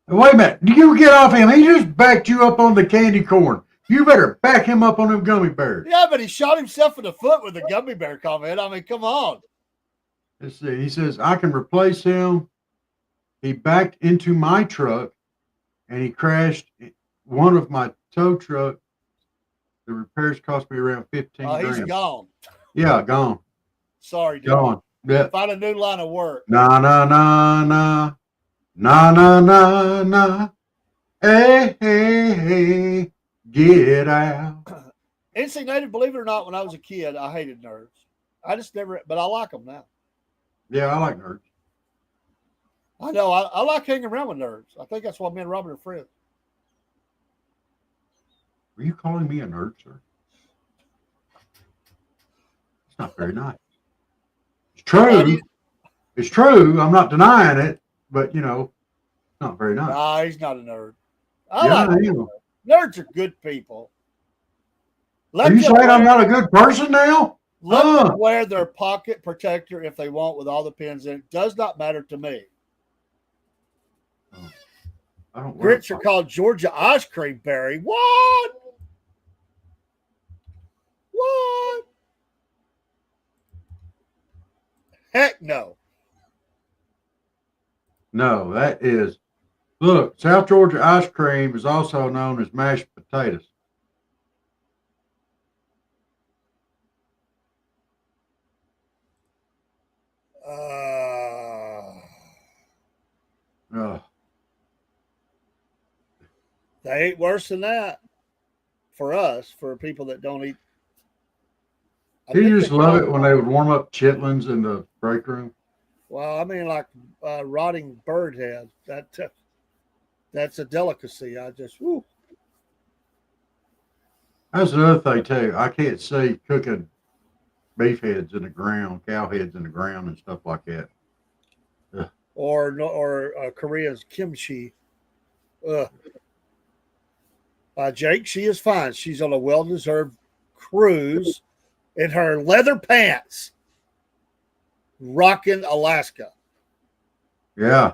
wait a minute. You get off him. He just backed you up on the candy corn. You better back him up on them gummy bears. Yeah, but he shot himself in the foot with a gummy bear comment. I mean, come on. Let's see. He says, I can replace him. He backed into my truck and he crashed one of my tow trucks. The repairs cost me around 15 Oh, he's grand. gone. Yeah, gone. Sorry, dude. Gone. Yeah. Find a new line of work. Na na na na. Na na na na. Hey, hey, hey. Get out. NC Native, believe it or not, when I was a kid, I hated nerds. I just never, but I like them now. Yeah, I like nerds. I know. I like hanging around with nerds. I think that's why me and Robert are friends. Are you calling me a nerd, sir? It's not very nice. It's true. It's true. I'm not denying it, but it's not very nice. Nah, he's not a nerd. I am. Nerds are good people. Are you saying I'm not a good person now? Let them wear their pocket protector if they want with all the pins in it. Does not matter to me. I don't. Grits are called Georgia ice cream, Barry. What? What? Heck no. No, that is. Look, South Georgia ice cream is also known as mashed potatoes. They ain't worse than that for us, for people that don't eat. Do you just love it when they would warm up chitlins in the break room? Well, I mean, like rotting bird head. That's a delicacy. I just, whoo. That's another thing too. I can't see cooking beef heads in the ground, cow heads in the ground, and stuff like that. Ugh. Or Korea's kimchi. Jake, she is fine. She's on a well-deserved cruise in her leather pants, rocking Alaska. Yeah.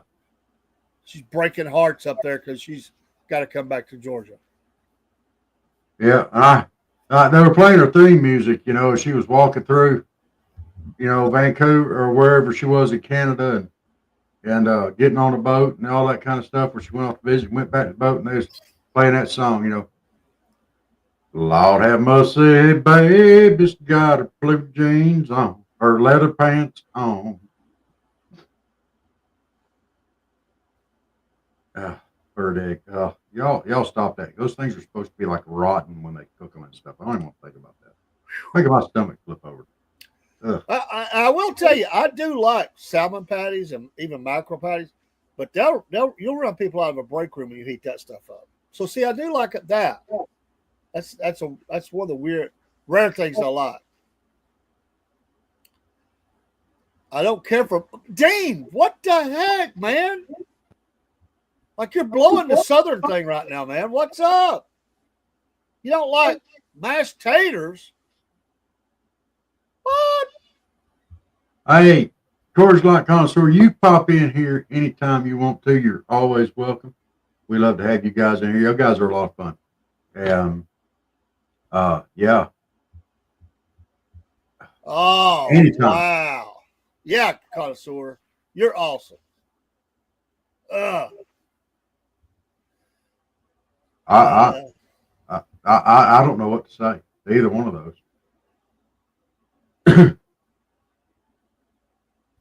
She's breaking hearts up there because she's got to come back to Georgia. Yeah. They were playing her theme music, as she was walking through, Vancouver or wherever she was in Canada and getting on a boat and all that kind of stuff where she went off to visit, went back to the boat, and they was playing that song, Lord have mercy, baby's got her blue jeans on, her leather pants on. Bird egg. Y'all stop that. Those things are supposed to be like rotten when they cook them and stuff. I don't even want to think about that. Make my stomach flip over. I will tell you, I do like salmon patties and even mackerel patties, but you'll run people out of a break room when you heat that stuff up. So see, I do like it that. That's one of the rare things I like. I don't care for Dean. What the heck, man? Like you're blowing the southern thing right now, man. What's up? You don't like mashed taters? What? Hey, Coors Light Connoisseur, you pop in here anytime you want to. You're always welcome. We love to have you guys in here. You guys are a lot of fun. Yeah. Oh, Anytime. wow. Yeah, connoisseur. You're awesome. Uh, I I don't know what to say to either one of those.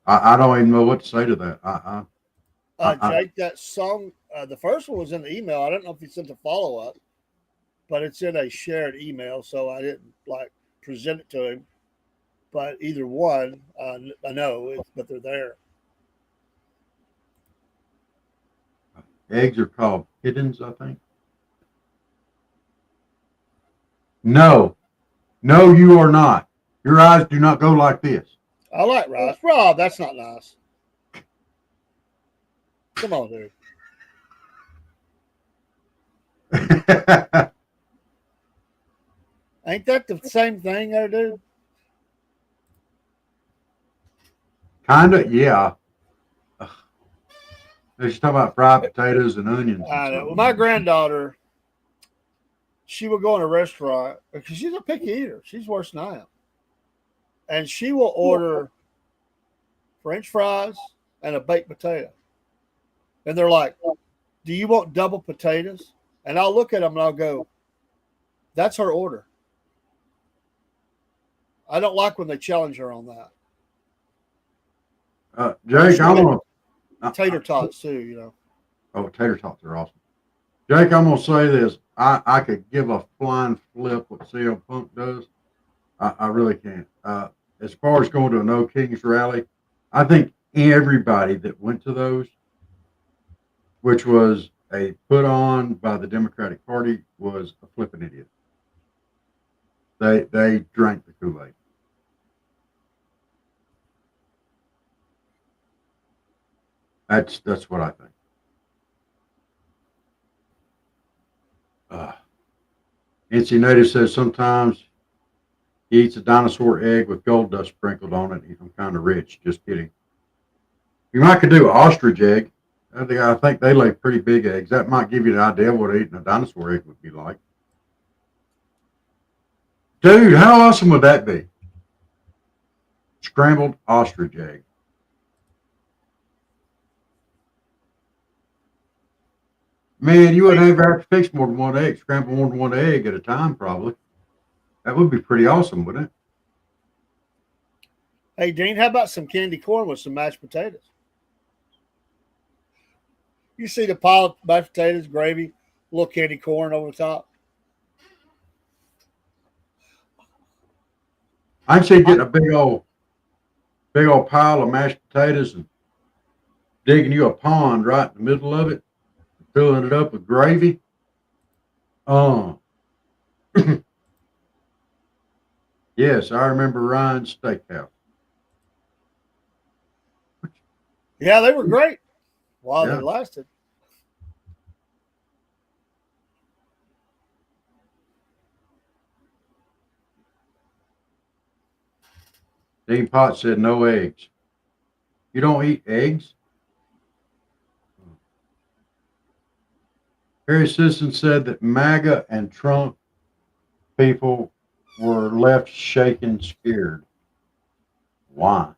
I don't even know what to say to that. Jake, that song, the first one was in the email. I don't know if you sent a follow up, but it's in a shared email, so I didn't like present it to him. But either one, I know, but they're there. Eggs are called kittens, I think. No, no, you are not. Your eyes do not go like this. I like rice. Rob, that's not nice. Come on, dude. Ain't that the same thing there, dude? Kinda, yeah. They're just talking about fried potatoes and onions. I And know. stuff. Well, my granddaughter, she will go in a restaurant because she's a picky eater. She's worse than I am. And she will order French fries and a baked potato. And they're like, do you want double potatoes? And I'll look at them and I'll go, that's her order. I don't like when they challenge her on that. Jake, I'm gonna Tater tots too, you know. Oh, tater tots are awesome. Jake, I'm gonna say this. I could give a flying flip what CM Punk does. I really can't. As far as going to a No Kings rally, I think everybody that went to those, which was a put on by the Democratic Party, was a flipping idiot. They drank the Kool-Aid. That's what I think. NC Native says sometimes he eats a dinosaur egg with gold dust sprinkled on it. I'm kind of rich. Just kidding. You might could do an ostrich egg. I think they lay pretty big eggs. That might give you an idea of what eating a dinosaur egg would be like. Dude, how awesome would that be? Scrambled ostrich egg. Man, you wouldn't ever have to fix more than one egg, scramble more than one egg at a time, probably. That would be pretty awesome, wouldn't it? Hey, Dean, how about some candy corn with some mashed potatoes? You see the pile of mashed potatoes, gravy, a little candy corn over the top. I'd say getting a big old pile of mashed potatoes and digging you a pond right in the middle of it, filling it up with gravy. Yes, I remember Ryan's Steakhouse. Yeah, they were great while Yeah. they lasted. Dean Potts said no eggs. You don't eat eggs? Harry Sisson said that MAGA and Trump people were left shaken, scared. Why?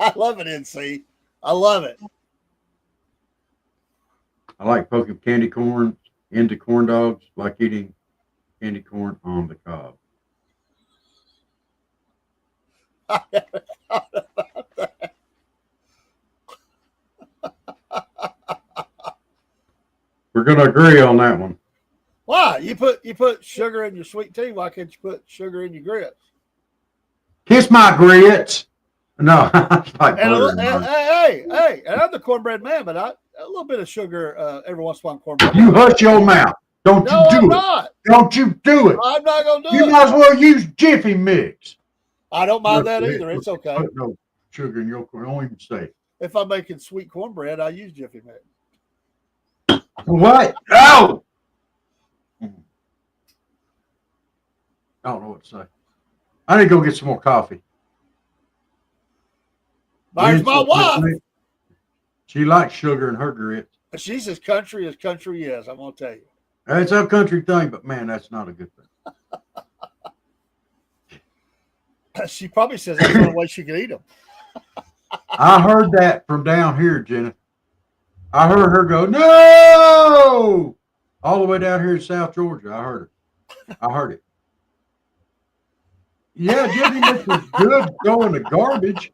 I love it, NC. I love it. I like poking candy corn into corn dogs, like eating candy corn on the cob. I never thought about that. We're going to agree on that one. Why? You put sugar in your sweet tea. Why can't you put sugar in your grits? Kiss my grits. No, like And butter. hey, and I'm the cornbread man, but a little bit of sugar every once in a while. Cornbread. You hush your mouth. Don't No, you do I'm it. not. Don't you do it. I'm not gonna do You it. might as well use Jiffy Mix. I don't mind that either. It's okay. Put no sugar in your corn. Don't even say it. If I'm making sweet cornbread, I use Jiffy Mix. What? No. I don't know what to say. I need to go get some more coffee. There's my wife. She likes sugar in her grits. She's as country is. I'm gonna tell you. It's a country thing, but man, that's not a good thing. She probably says that's the only way she can eat them. I heard that from down here, Jenna. I heard her go, no! All the way down here in South Georgia. I heard it. I heard it. Yeah, Jiffy Mix was good throwing the garbage.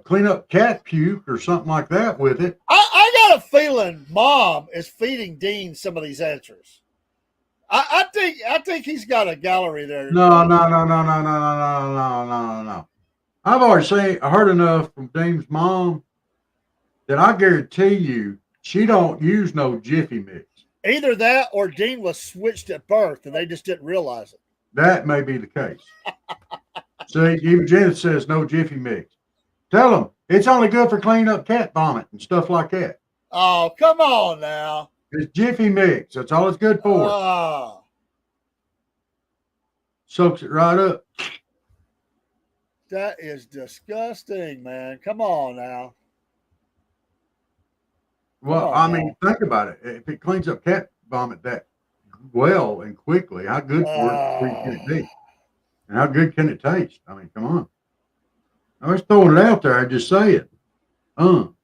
Clean up cat puke or something like that with it. I got a feeling Mom is feeding Dean some of these answers. I think he's got a gallery there. No. I've already heard enough from Dean's mom that I guarantee you she don't use no Jiffy Mix. Either that or Dean was switched at birth and they just didn't realize it. That may be the case. See, even Janet says no Jiffy Mix. Tell them it's only good for cleaning up cat vomit and stuff like that. Oh, come on now. It's Jiffy Mix. That's all it's good for. Soaks it right up. That is disgusting, man. Come on now. Well, I mean, think about it. If it cleans up cat vomit that well and quickly, how good can it be? And how good can it taste? I mean, come on. I was throwing it out there. I just say it. You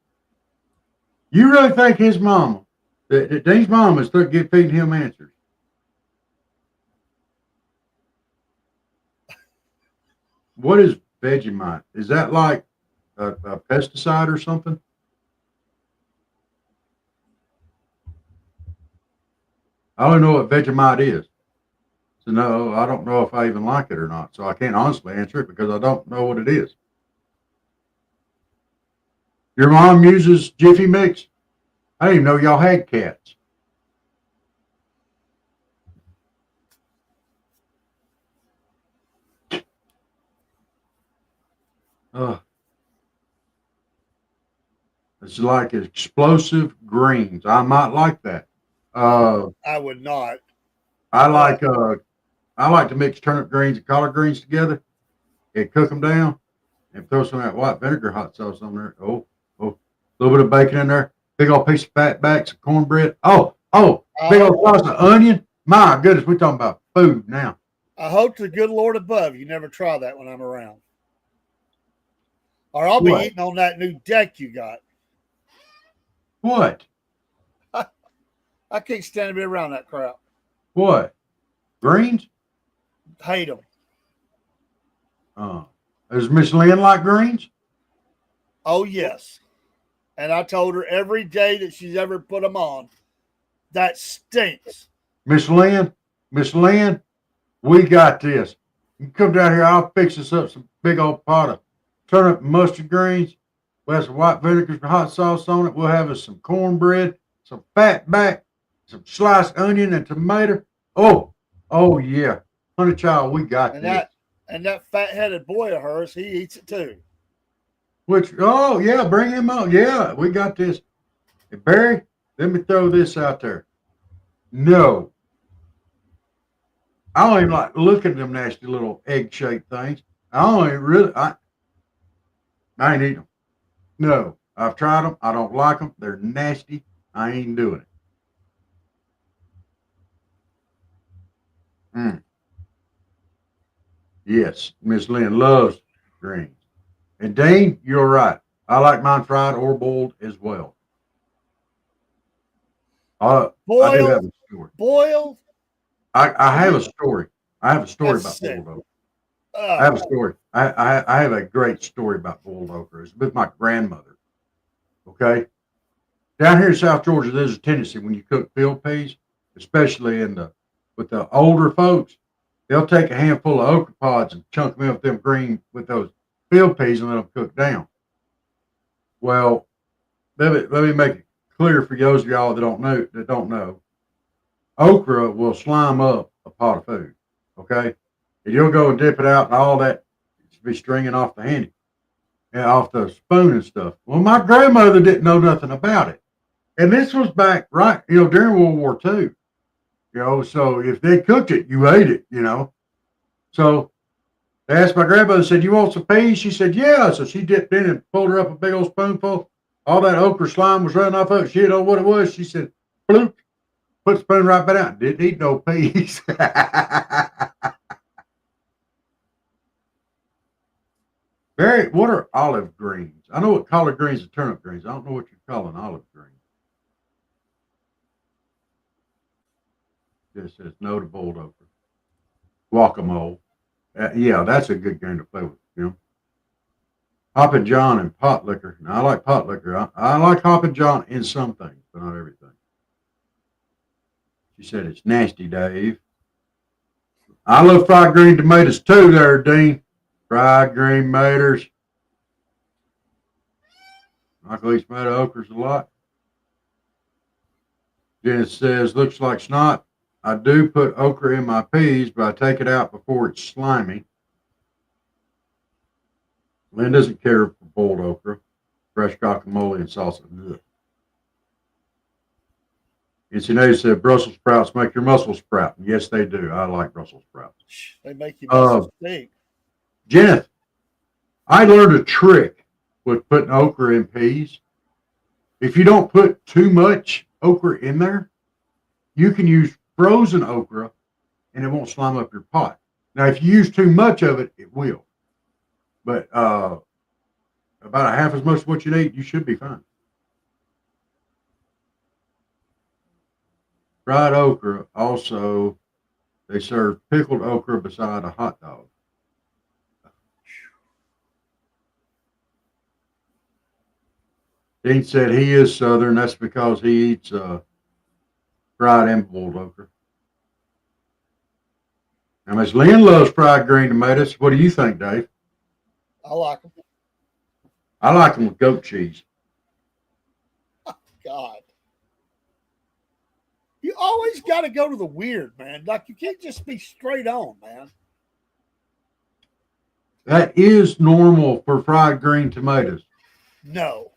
really think his mama, that Dean's mama is feeding him answers? What is Vegemite? Is that like a pesticide or something? I don't know what Vegemite is. So no, I don't know if I even like it or not. So I can't honestly answer it because I don't know what it is. Your mom uses Jiffy Mix? I didn't even know y'all had cats. It's like explosive greens. I might like that. I would not. I like to mix turnip greens and collard greens together and cook them down and throw some of that white vinegar hot sauce on there. Oh, a little bit of bacon in there. Big old piece of fat back, some cornbread. Big old slice of onion. My goodness, we're talking about food now. I hope to the good Lord above you never try that when I'm around. Or I'll be eating on that new deck you got. What? I can't stand to be around that crap. What? Greens? Hate them. Does Miss Lynn like greens? Oh, yes. And I told her every day that she's ever put them on, that stinks. Miss Lynn, we got this. You come down here, I'll fix us up some big old pot of turnip and mustard greens. We'll have some white vinegar and hot sauce on it. We'll have us some cornbread, some fat back, some sliced onion and tomato. Oh yeah. Honey child, we got this. And that fat-headed boy of hers, he eats it too. Bring him up. Yeah, we got this. Hey, Barry, let me throw this out there. No. I don't even like looking at them nasty little egg-shaped things. I ain't eating them. No, I've tried them. I don't like them. They're nasty. I ain't doing it. Yes, Miss Lynn loves greens. And Dane, you're right. I like mine fried or boiled as well. I do have a story. Boiled? I have a story. I have a story about boiled okra. I have a story. I have a great story about boiled okra. It's with my grandmother. Okay. Down here in South Georgia, there's a tendency when you cook field peas, especially with the older folks, they'll take a handful of okra pods and chunk them in with those field peas and let them cook down. Well, let me make it clear for those of y'all that don't know. Okra will slime up a pot of food. Okay. And you'll go and dip it out and all that be stringing off the handy and off the spoon and stuff. Well, my grandmother didn't know nothing about it. And this was back during World War II. So if they cooked it, you ate it, So they asked my grandmother, said, "You want some peas?" She said, "Yeah." So she dipped in and pulled her up a big old spoonful. all that okra slime was running off of it. She didn't know what it was. She said, bloop, put the spoon right back out. Didn't eat no peas. Barry, what are olive greens? I know what collard greens and turnip greens. I don't know what you call an olive green. Just says no to boiled okra. Guacamole. Yeah, that's a good game to play with. You know, Hoppin' John and pot liquor. Now I like pot liquor. I like Hoppin' John in some things, but not everything. She said it's nasty, Dave. I love fried green tomatoes too, there, Dean. Fried green tomatoes. Michael eats tomato okras a lot. Janice says, looks like snot. I do put okra in my peas, but I take it out before it's slimy. Lynn doesn't care for boiled okra, fresh guacamole, and salsa. Ugh. NCNA said Brussels sprouts make your muscles sprout. Yes, they do. I like Brussels sprouts. They make you muscles stink. Jeneth, I learned a trick with putting okra in peas. If you don't put too much okra in there, you can use frozen okra and it won't slime up your pot. Now, if you use too much of it, it will. But about a half as much as what you need, you should be fine. Fried okra, also, they serve pickled okra beside a hot dog. Dean said he is Southern. That's because he eats fried and boiled okra. Now, Miss Lynn loves fried green tomatoes. What do you think, Dave? I like them. I like them with goat cheese. God. You always got to go to the weird, man. Like, you can't just be straight on, man. That is normal for fried green tomatoes. No.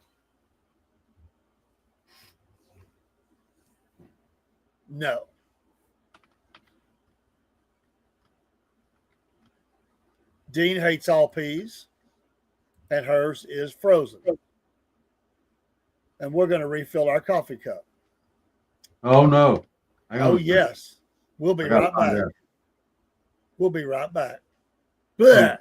No. Dean hates all peas, and hers is frozen. And we're going to refill our coffee cup. Oh, no. Oh, yes. We'll be right back. We'll be right back. Blech.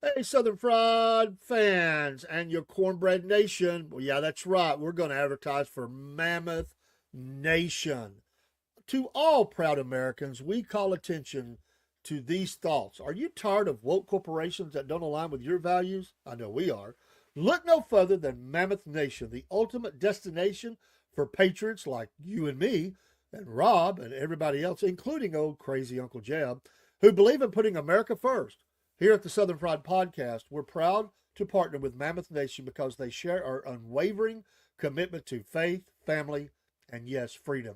Hey, Southern Fried fans and your Cornbread Nation. Well, yeah, that's right. We're going to advertise for Mammoth Nation. To all proud Americans, we call attention to these thoughts. Are you tired of woke corporations that don't align with your values? I know we are. Look no further than Mammoth Nation, the ultimate destination for patriots like you and me and Rob and everybody else, including old crazy Uncle Jeb, who believe in putting America first. Here at the Southern Fried Podcast, we're proud to partner with Mammoth Nation because they share our unwavering commitment to faith, family, and yes, freedom.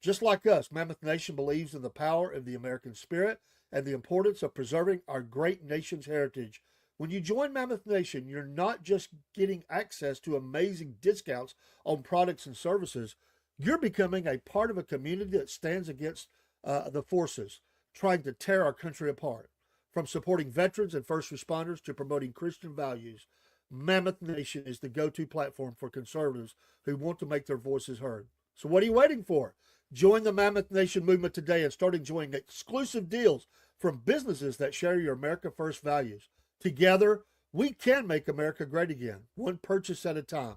Just like us, Mammoth Nation believes in the power of the American spirit and the importance of preserving our great nation's heritage. When you join Mammoth Nation, you're not just getting access to amazing discounts on products and services. You're becoming a part of a community that stands against the forces trying to tear our country apart. From supporting veterans and first responders to promoting Christian values, Mammoth Nation is the go-to platform for conservatives who want to make their voices heard. So what are you waiting for? Join the Mammoth Nation movement today and start enjoying exclusive deals from businesses that share your America First values. Together, we can make America great again, one purchase at a time.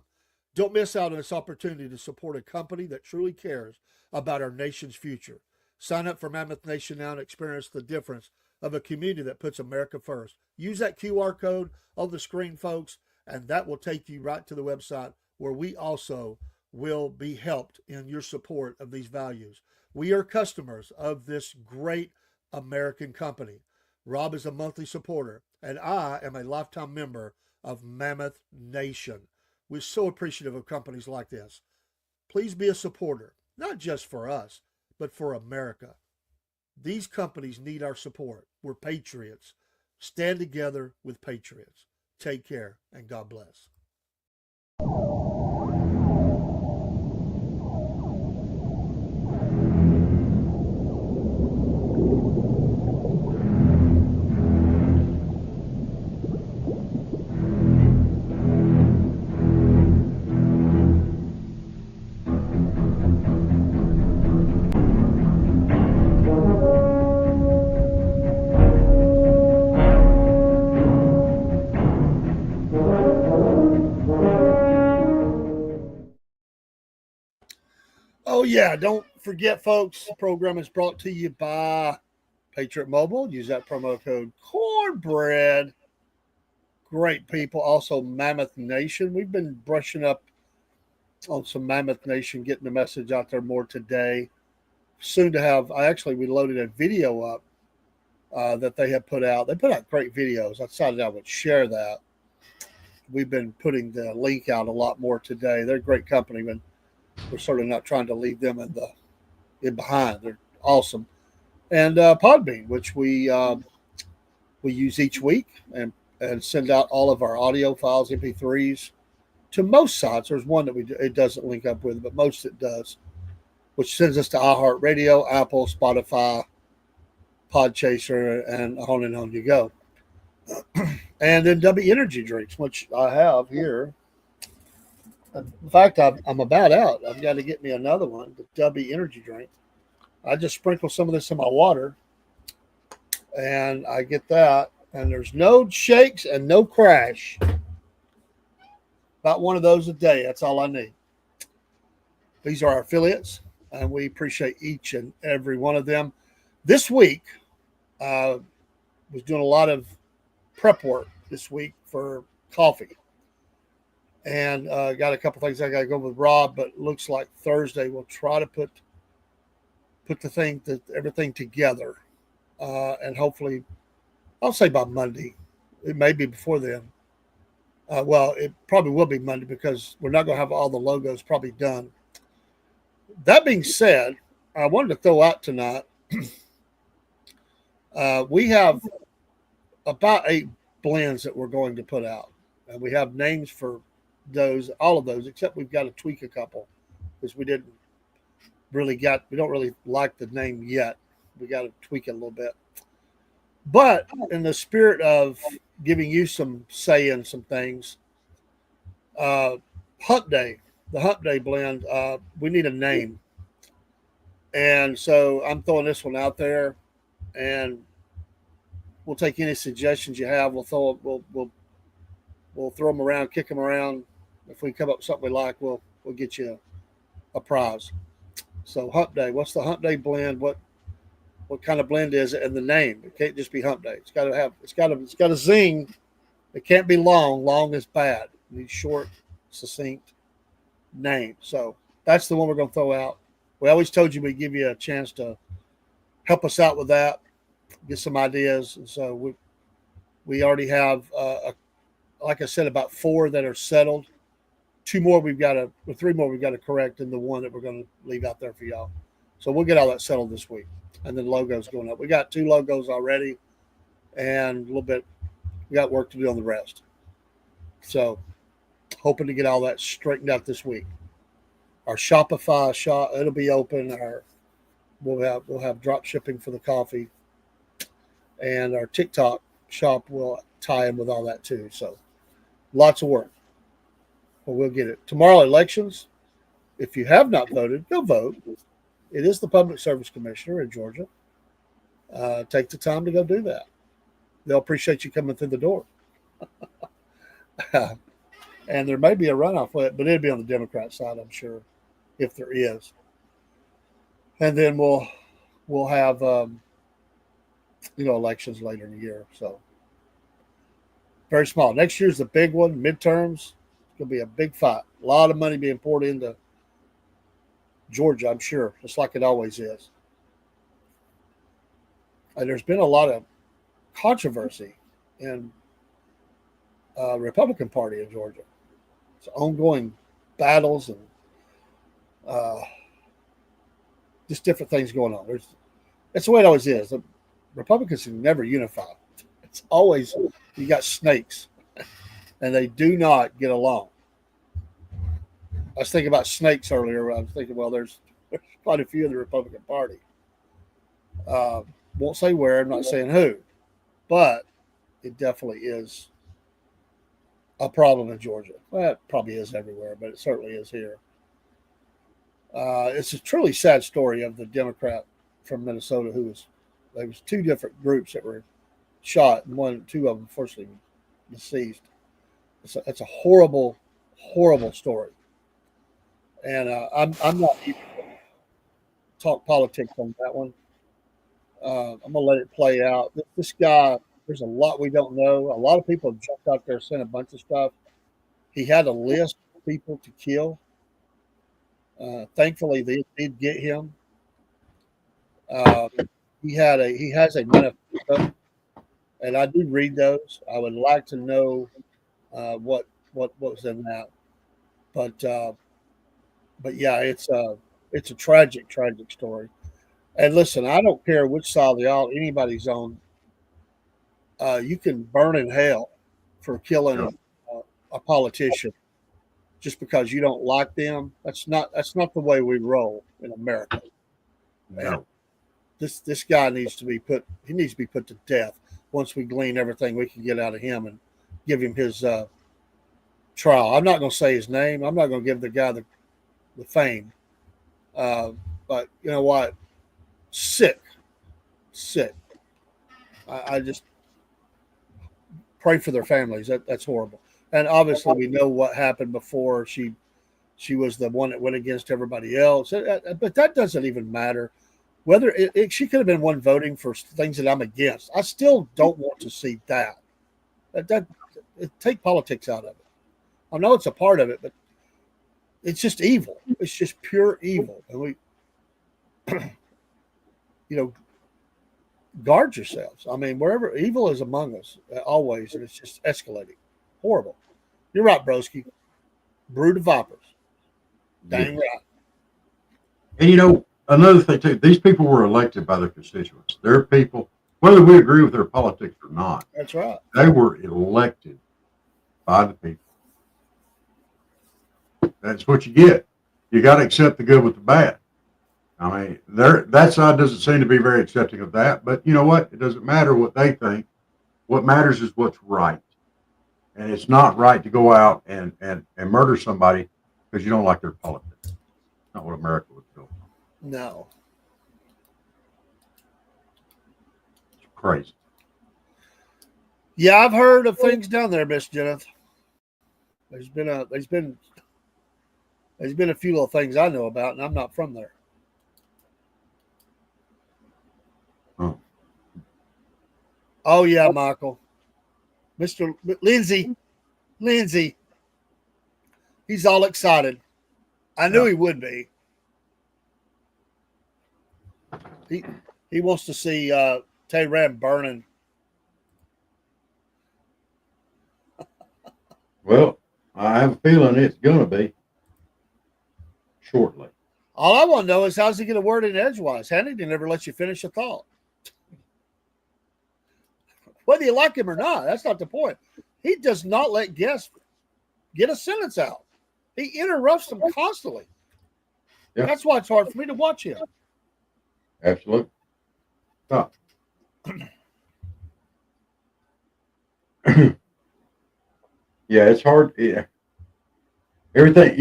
Don't miss out on this opportunity to support a company that truly cares about our nation's future. Sign up for Mammoth Nation now and experience the difference of a community that puts America first. Use that QR code on the screen, folks, and that will take you right to the website where we also will be helped in your support of these values. We are customers of this great American company. Rob is a monthly supporter, and I am a lifetime member of Mammoth Nation. We're so appreciative of companies like this. Please be a supporter, not just for us, but for America. These companies need our support. We're patriots. Stand together with patriots. Take care, and God bless. yeah, don't forget, folks, the program is brought to you by Patriot Mobile. Use that promo code Cornbread. Great people. Also, Mammoth Nation. We've been brushing up on some Mammoth Nation, getting the message out there more today. Soon to have, we loaded a video up that they have put out. They put out great videos. I decided I would share that. We've been putting the link out a lot more today. They're a great company, but we're certainly not trying to leave them in behind. They're awesome. And Podbean, which we use each week and send out all of our audio files, MP3s, to most sites. There's one that it doesn't link up with, but most it does, which sends us to iHeartRadio, Apple, Spotify, Podchaser, and on you go. And then W Energy drinks, which I have here. In fact, I'm about out. I've got to get me another one, the W Energy drink. I just sprinkle some of this in my water, and I get that. And there's no shakes and no crash. About one of those a day. That's all I need. These are our affiliates, and we appreciate each and every one of them. This week, was doing a lot of prep work this week for coffee. And got a couple things I got to go with Rob, but it looks like Thursday we'll try to put everything together. And hopefully, I'll say by Monday. It may be before then. Well, it probably will be Monday because we're not going to have all the logos probably done. That being said, I wanted to throw out tonight. We have about 8 blends that we're going to put out. And we have names for all of those, except we've got to tweak a couple because we don't really like the name yet. We got to tweak it a little bit. But in the spirit of giving you some say in some things, Hump Day, the Hump Day blend, we need a name. And so I'm throwing this one out there, and we'll take any suggestions you have. We'll throw them around, kick them around. If we come up with something we like, we'll get you a prize. So Hump Day, what's the Hump Day blend? What kind of blend is it? And the name. It can't just be Hump Day. It's got to zing. It can't be long. Long is bad. It needs short, succinct name. So that's the one we're going to throw out. We always told you we'd give you a chance to help us out with that, get some ideas. And so we already have, like I said, about 4 that are settled. 3 more we've got to correct, and the one that we're going to leave out there for y'all. So we'll get all that settled this week. And then logos going up. We got 2 logos already, and a little bit. We got work to do on the rest. So, hoping to get all that straightened out this week. Our Shopify shop, it'll be open. We'll have drop shipping for the coffee, and our TikTok shop will tie in with all that too. So, lots of work. But we'll get it tomorrow. Elections. If you have not voted, go vote. It is the Public Service Commissioner in Georgia. Take the time to go do that. They'll appreciate you coming through the door. And there may be a runoff, but it'll be on the Democrat side, I'm sure, if there is. And then we'll have elections later in the year. So very small. Next year's the big one, midterms. It's going to be a big fight. A lot of money being poured into Georgia, I'm sure, just like it always is. And there's been a lot of controversy in Republican Party in Georgia. It's ongoing battles and just different things going on. That's the way it always is. The Republicans can never unify. It's always, you got snakes, and they do not get along. I was thinking about snakes earlier. I was thinking, well, there's quite a few in the Republican Party. Won't say where, I'm not saying who, but it definitely is a problem in Georgia. Well, it probably is everywhere, but it certainly is here. It's a truly sad story of the Democrat from Minnesota there was 2 different groups that were shot, and 2 of them unfortunately deceased. It's a horrible, horrible story. And I'm not even talk politics on that one. I'm gonna let it play out. This guy, there's a lot we don't know. A lot of people have jumped out there saying a bunch of stuff. He had a list of people to kill. Thankfully, they did get him. Uh, he has a manifesto, and I do read those. I would like to know what was in that, but yeah, it's a tragic story. And listen, I don't care which side of the aisle anybody's on. You can burn in hell for killing Yeah. a politician just because you don't like them. That's not the way we roll in America. And No. this guy needs to be put. He needs to be put to death once we glean everything we can get out of him and give him his trial. I'm not going to say his name. I'm not going to give the guy the fame. But you know what? Sick. I just pray for their families. That's horrible. And obviously, we know what happened before she was the one that went against everybody else. But that doesn't even matter. Whether she could have been one voting for things that I'm against. I still don't want to see that. Take politics out of it. I know it's a part of it, but it's just evil. It's just pure evil. And we, guard yourselves. I mean, wherever evil is among us, always, and it's just escalating. Horrible. You're right, broski. Brood of vipers. Dang Yeah. right. And another thing too, these people were elected by their constituents. They're people, whether we agree with their politics or not, That's right. they were elected by the people. That's what you get. You got to accept the good with the bad. I mean, that side doesn't seem to be very accepting of that. But you know what? It doesn't matter what they think. What matters is what's right. And it's not right to go out and murder somebody because you don't like their politics. That's not what America was built on. No. It's crazy. Yeah, I've heard of things down there, Miss Jeneth. There's been a few little things I know about, and I'm not from there. Oh yeah, Michael. Mr. Lindsay. He's all excited. I knew he would be. He wants to see Tehran burning. Well, I have a feeling it's going to be shortly. All I want to know is how's he going to word it edgewise? Hannity never lets you finish a thought. Whether you like him or not, that's not the point. He does not let guests get a sentence out. He interrupts them constantly. Yeah. That's why it's hard for me to watch him. Absolutely. Stop. Yeah, it's hard. Yeah. Everything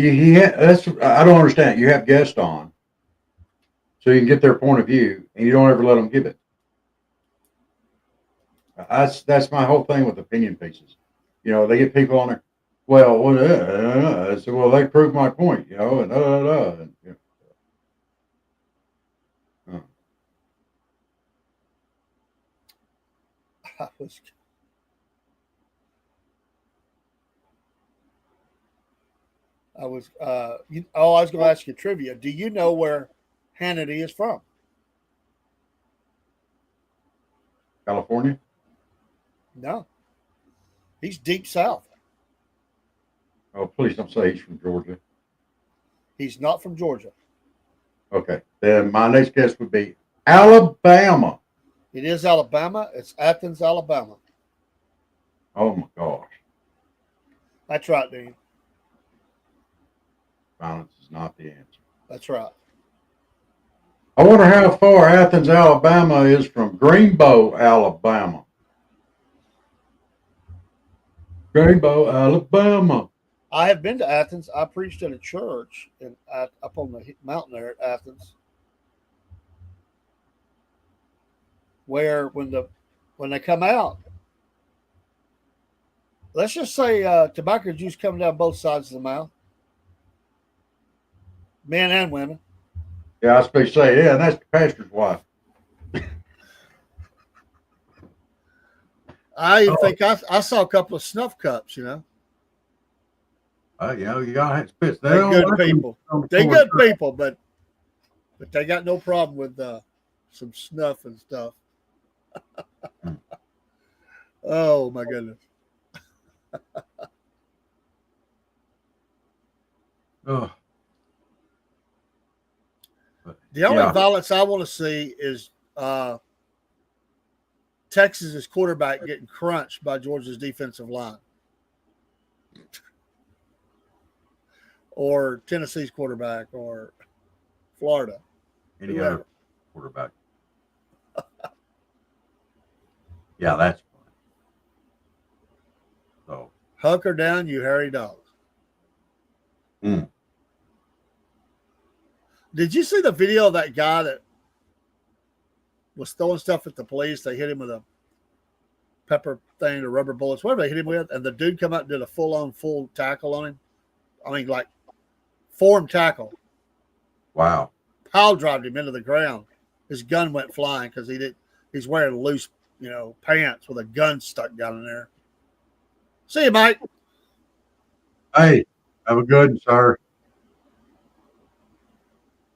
I don't understand. You have guests on, so you can get their point of view, and you don't ever let them give it. That's my whole thing with opinion pieces. They get people on there. Well, I said, well, they proved my point. And and I was going to ask you trivia. Do you know where Hannity is from? California. No. He's deep south. Oh, please don't say he's from Georgia. He's not from Georgia. Okay. Then my next guess would be Alabama. It is Alabama. It's Athens, Alabama. Oh my gosh. That's right, Dean. Violence is not the answer. That's right. I wonder how far Athens, Alabama is from Greenbow, Alabama. Greenbow, Alabama. I have been to Athens. I preached at a church up on the mountain there at Athens, where when they come out, let's just say tobacco juice coming down both sides of the mouth, men and women. Yeah, I was supposed to say, yeah, and that's the pastor's wife. I Oh, think I saw a couple of snuff cups. you know, you gotta have spits. They They're don't good like them people. on the They corn good church. people, but they got no problem with some snuff and stuff. Oh my goodness. Oh, but, The only yeah, violence I want to see is Texas's quarterback getting crunched by Georgia's defensive line, or Tennessee's quarterback, or Florida, any whoever. other quarterback. Yeah, that's fun. So, Hunker down, you hairy dogs. mm, Did you see the video of that guy that was throwing stuff at the police? They hit him with a pepper thing or rubber bullets, whatever they hit him with, and the dude come out and did a full tackle on him. I mean, like form tackle. wow. Pile drived him into the ground. His gun went flying because he's wearing loose, pants with a gun stuck down in there. See you, Mike. Hey, have a good one, sir.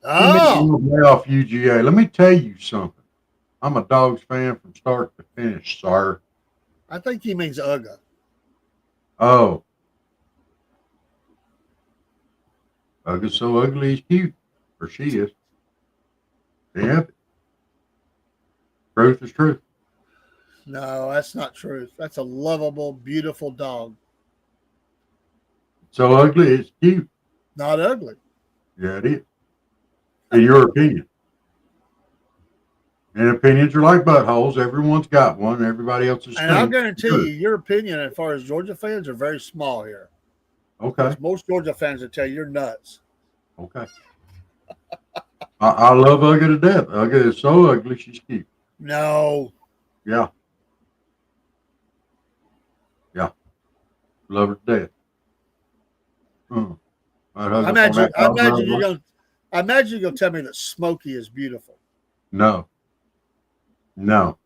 Let me Oh, lay off UGA. Let me tell you something. I'm a Dogs fan from start to finish, sir. I think he means Uga. Oh, Uga's so ugly he's cute. Or she is. Yeah, truth is truth. No, that's not true. That's a lovable, beautiful dog. So ugly it's cute. Not ugly. Yeah, it is. In your opinion. And opinions are like buttholes. Everyone's got one. Everybody else is And I'll stinks. guarantee you, your opinion as far as Georgia fans are very small here. Okay. Because most Georgia fans will tell you you're nuts. Okay. I love Ugga to death. Ugga is so ugly, she's cute. No. Yeah. Yeah. Love her to death. I imagine you're gonna tell me that Smokey is beautiful. No. No.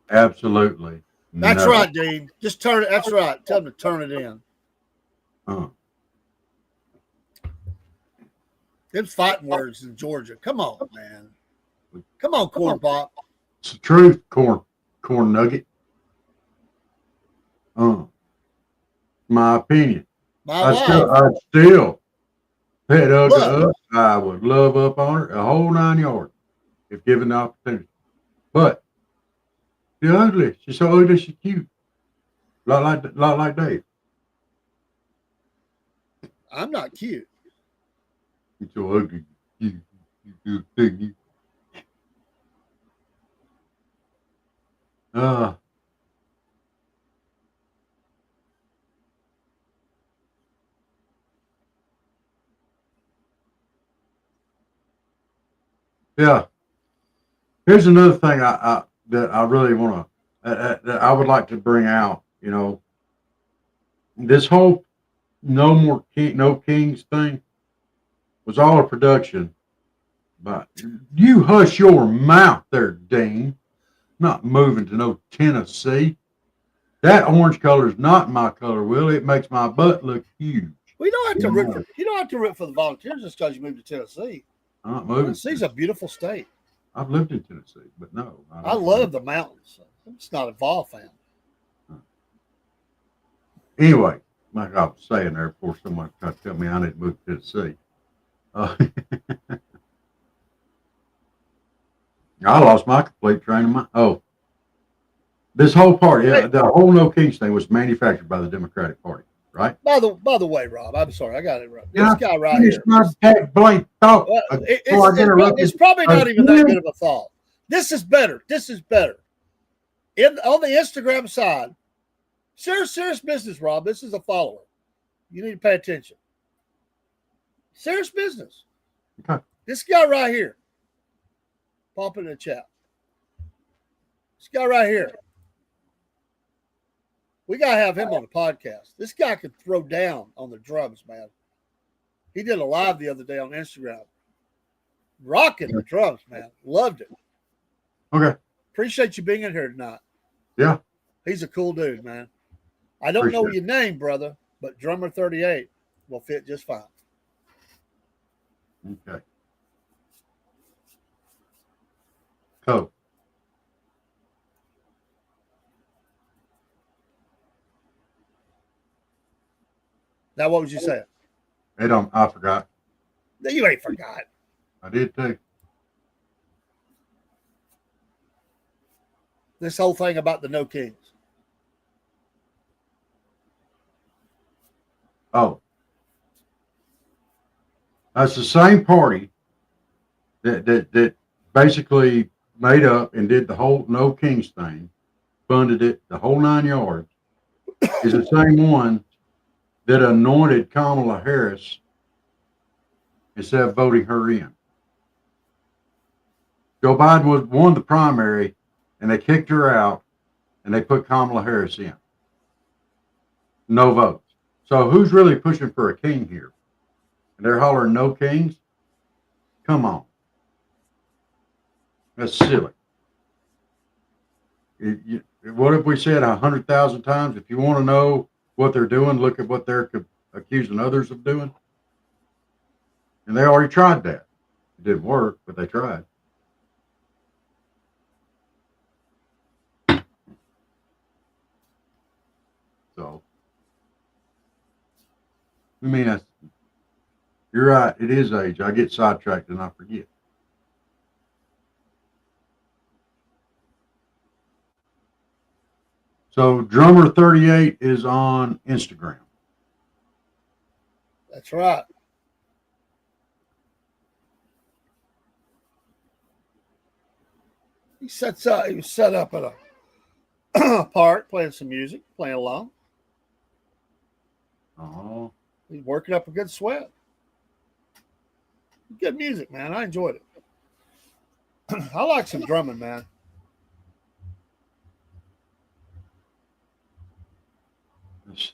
Absolutely. That's no. right, Dean. Just turn it. That's right. Tell him to turn it in. Them fighting words in Georgia. Come on, man. Come on, corn pop. It's the truth, corn nugget. My opinion. My wife. I'd still pet Ugga up. I would love up on her a whole 9 yards if given the opportunity. But she's ugly. She's so ugly. She's cute. Lot like Dave. I'm not cute. You're so ugly. You. Yeah. Here's another thing that I really want to that I would like to bring out. This whole no kings thing was all a production. But you hush your mouth there, Dean. Not moving to no Tennessee. That orange color is not my color, Will. It makes my butt look huge. We don't have to root for you don't have to root for the Volunteers just because you moved to Tennessee. I'm not moving. Tennessee's a beautiful state. I've lived in Tennessee, but no. I love the mountains. I'm just not a Vol fan. Anyway, like I was saying there before someone tried to tell me I need to move to Tennessee. I lost my complete train of mind. This whole party, the whole No Kings thing was manufactured by the Democratic Party, right? By the way, Rob, I'm sorry, I got it right. This guy right here. My blank thought. It's probably not even that good of a thought. This is better. On the Instagram side, serious business, Rob. This is a follower. You need to pay attention. Serious business. Okay. This guy right here. Pop in the chat. This guy right here. We got to have him on the podcast. This guy can throw down on the drums, man. He did a live the other day on Instagram. Rocking the drums, man. Loved it. Okay. Appreciate you being in here tonight. Yeah. He's a cool dude, man. I don't know Appreciate your name, brother, but Drummer 38 will fit just fine. Okay. Cool. Now, what was you saying? I forgot. You ain't forgot. I did too. This whole thing about the No Kings. Oh. That's the same party that basically made up and did the whole No Kings thing, funded it, the whole 9 yards, is the same one that anointed Kamala Harris instead of voting her in. Joe Biden won the primary, and they kicked her out, and they put Kamala Harris in. No votes. So who's really pushing for a king here? And they're hollering no kings? Come on. That's silly. What have we said 100,000 times? If you want to know what they're doing, look at what they're accusing others of doing. And they already tried that. It didn't work, but they tried. So, I mean, you're right. It is age. I get sidetracked and I forget. So, Drummer 38 is on Instagram. That's right. He was set up at a park playing some music, playing along. Oh. He's working up a good sweat. Good music, man. I enjoyed it. I like some drumming, man.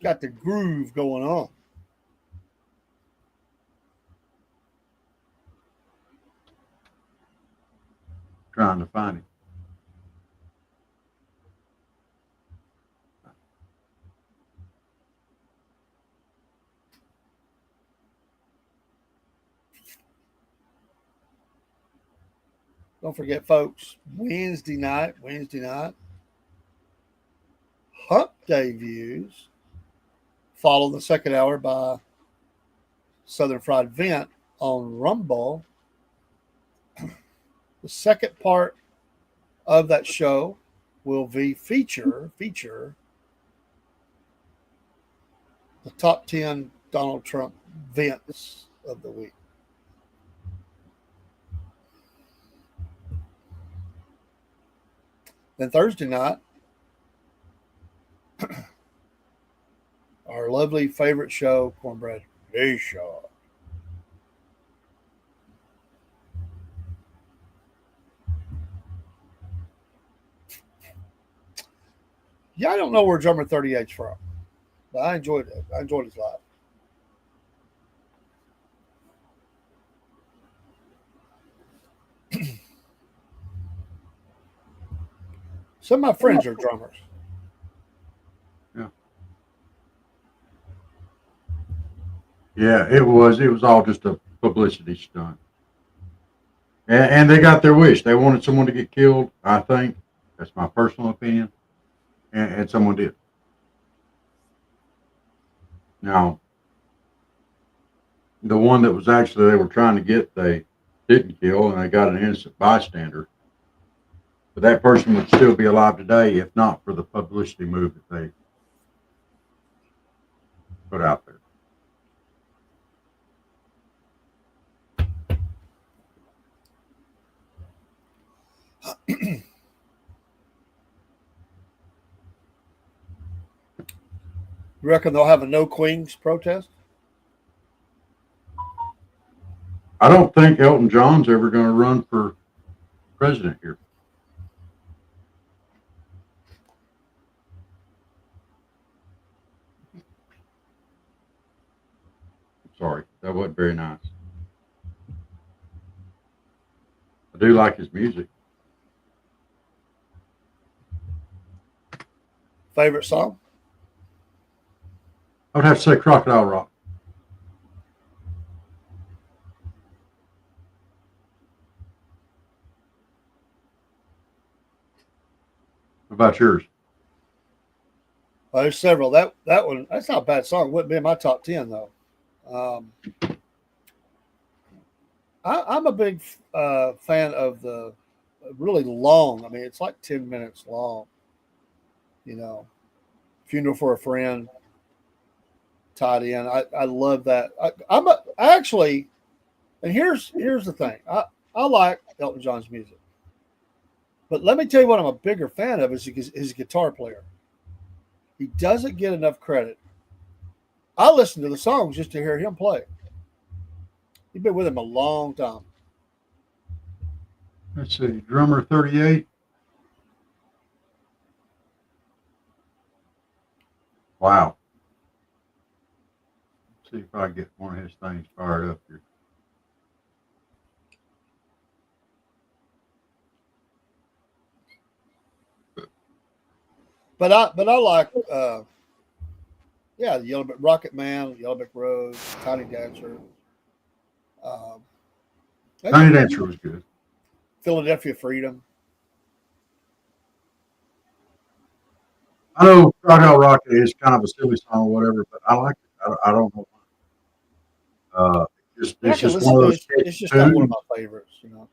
Got the groove going on. Trying to find him. Don't forget, folks, Wednesday night, Hump Day Views, followed the second hour by Southern Fried Vent on Rumble. The second part of that show will be feature the top 10 Donald Trump vents of the week. Then Thursday night, our lovely favorite show, Cornbread Nation. Yeah, I don't know where Drummer 38's from, but I enjoyed it. I enjoyed his live. Some of my friends are drummers. Yeah. Yeah, it was. It was all just a publicity stunt. And they got their wish. They wanted someone to get killed, I think. That's my personal opinion. And someone did. Now, the one that was actually they were trying to get, they didn't kill, and they got an innocent bystander. But that person would still be alive today if not for the publicity move that they put out there. You reckon they'll have a no Queens protest? I don't think Elton John's ever going to run for president here. Sorry, that wasn't very nice. I do like his music. Favorite song? I would have to say Crocodile Rock. What about yours? Well, there's several. That one, that's not a bad song. Wouldn't be in my top 10 though. I'm a big fan of the really long. I mean, it's like 10 minutes long. You know, Funeral for a Friend, tied in. I love that. Actually, and here's the thing. I like Elton John's music, but let me tell you what I'm a bigger fan of is his guitar player. He doesn't get enough credit. I listen to the songs just to hear him play. You've been with him a long time. Let's see, drummer 38. Wow. Let's see if I can get one of his things fired up here. But I like the Yellow Brick Rocket Man, Yellow Brick Road, Tiny Dancer. Tiny Dancer was good. Philadelphia Freedom. I know Crocodile Rock is kind of a silly song or whatever, but I like it. I don't know why. It's just one of those. It's just not one of my favorites, you know.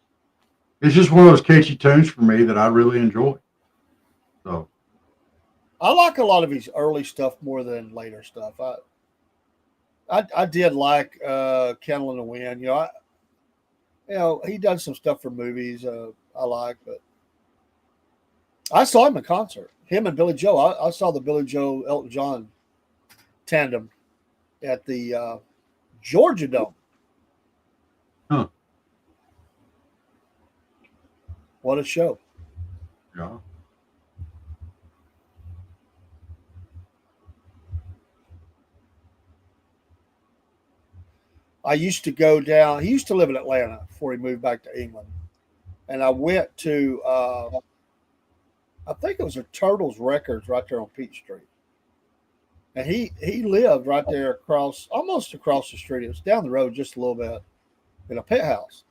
It's just one of those catchy tunes for me that I really enjoy. So I like a lot of his early stuff more than later stuff. I did like Candle in the Wind. You know, he done some stuff for movies I like, but I saw him in concert. Him and Billy Joel. I saw the Billy Joel Elton John tandem at the Georgia Dome. Huh. What a show. Yeah. I used to go down. He used to live in Atlanta before he moved back to England. And I went to, I think it was a Turtles Records right there on Peachtree. And he lived right there almost across the street. It was down the road just a little bit in a pit house.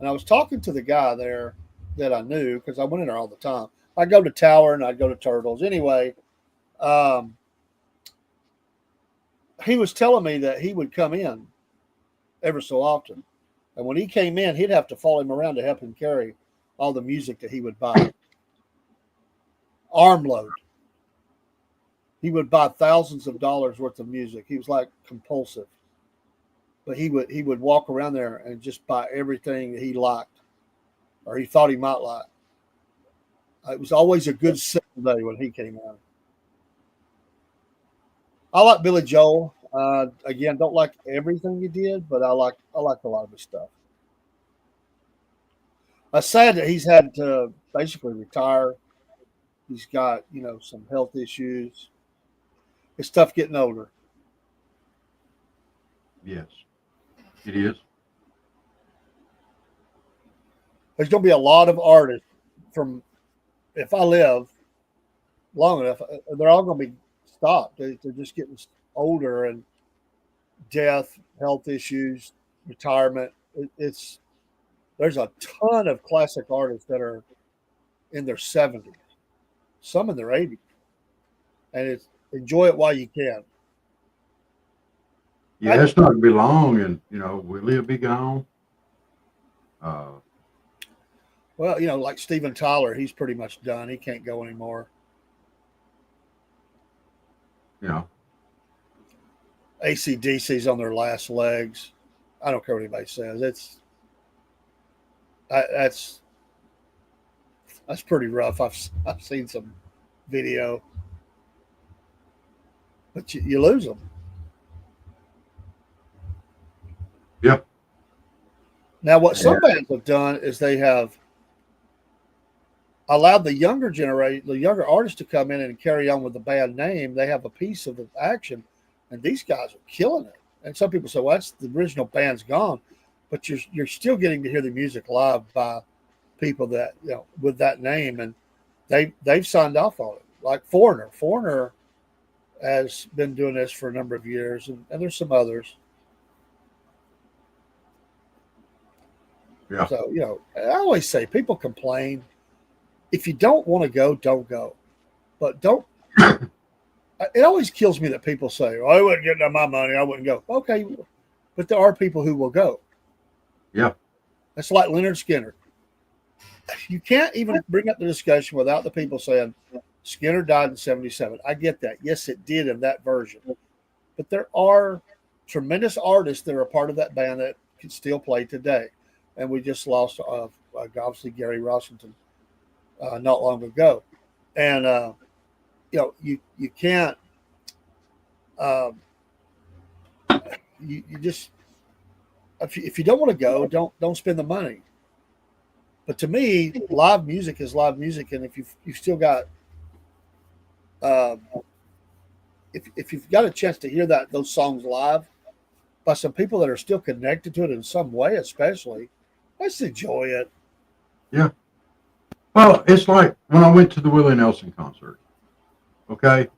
And I was talking to the guy there that I knew because I went in there all the time. I'd go to Tower and I'd go to Turtles. Anyway, he was telling me that he would come in ever so often. And when he came in, he'd have to follow him around to help him carry all the music that he would buy. Armload. He would buy thousands of dollars worth of music. He was like compulsive. But he would walk around there and just buy everything that he liked or he thought he might like. It was always a good sale day when he came out. I like Billy Joel. Again, don't like everything he did, but I like a lot of his stuff. It's sad that he's had to basically retire. He's got, some health issues. It's tough getting older. Yes, it is. There's going to be a lot of artists if I live long enough, they're all going to be stopped. They're just getting older and death, health issues, retirement. There's a ton of classic artists that are in their 70s, some in their 80s, and enjoy it while you can. Yeah, it's not going to be long, and we'll be gone. Well, like Steven Tyler, he's pretty much done. He can't go anymore. AC/DC's on their last legs. I don't care what anybody says. That's pretty rough. I've seen some video, but you lose them. Yep. Now, what some bands have done is they have allowed the younger generation, the younger artists to come in and carry on with the band name. They have a piece of the action, and these guys are killing it. And some people say, well, that's the original band's gone. but you're still getting to hear the music live by people that with that name, and they've signed off on it. Like Foreigner. Foreigner has been doing this for a number of years, and there's some others. Yeah. So I always say people complain. If you don't want to go, don't go. But don't. It always kills me that people say, "Oh, I wouldn't get my money. I wouldn't go." Okay, but there are people who will go. Yeah. That's like Leonard Skinner. You can't even bring up the discussion without the people saying Skinner died in 1977. I get that. Yes, it did in that version. But there are tremendous artists that are a part of that band that can still play today. And we just lost, obviously, Gary Rossington not long ago. And, you can't, you just, if you don't want to go, don't spend the money. But to me, live music is live music, and if you've still got, if you've got a chance to hear those songs live by some people that are still connected to it in some way, especially, let's enjoy it. Yeah. Well, it's like when I went to the Willie Nelson concert. Okay.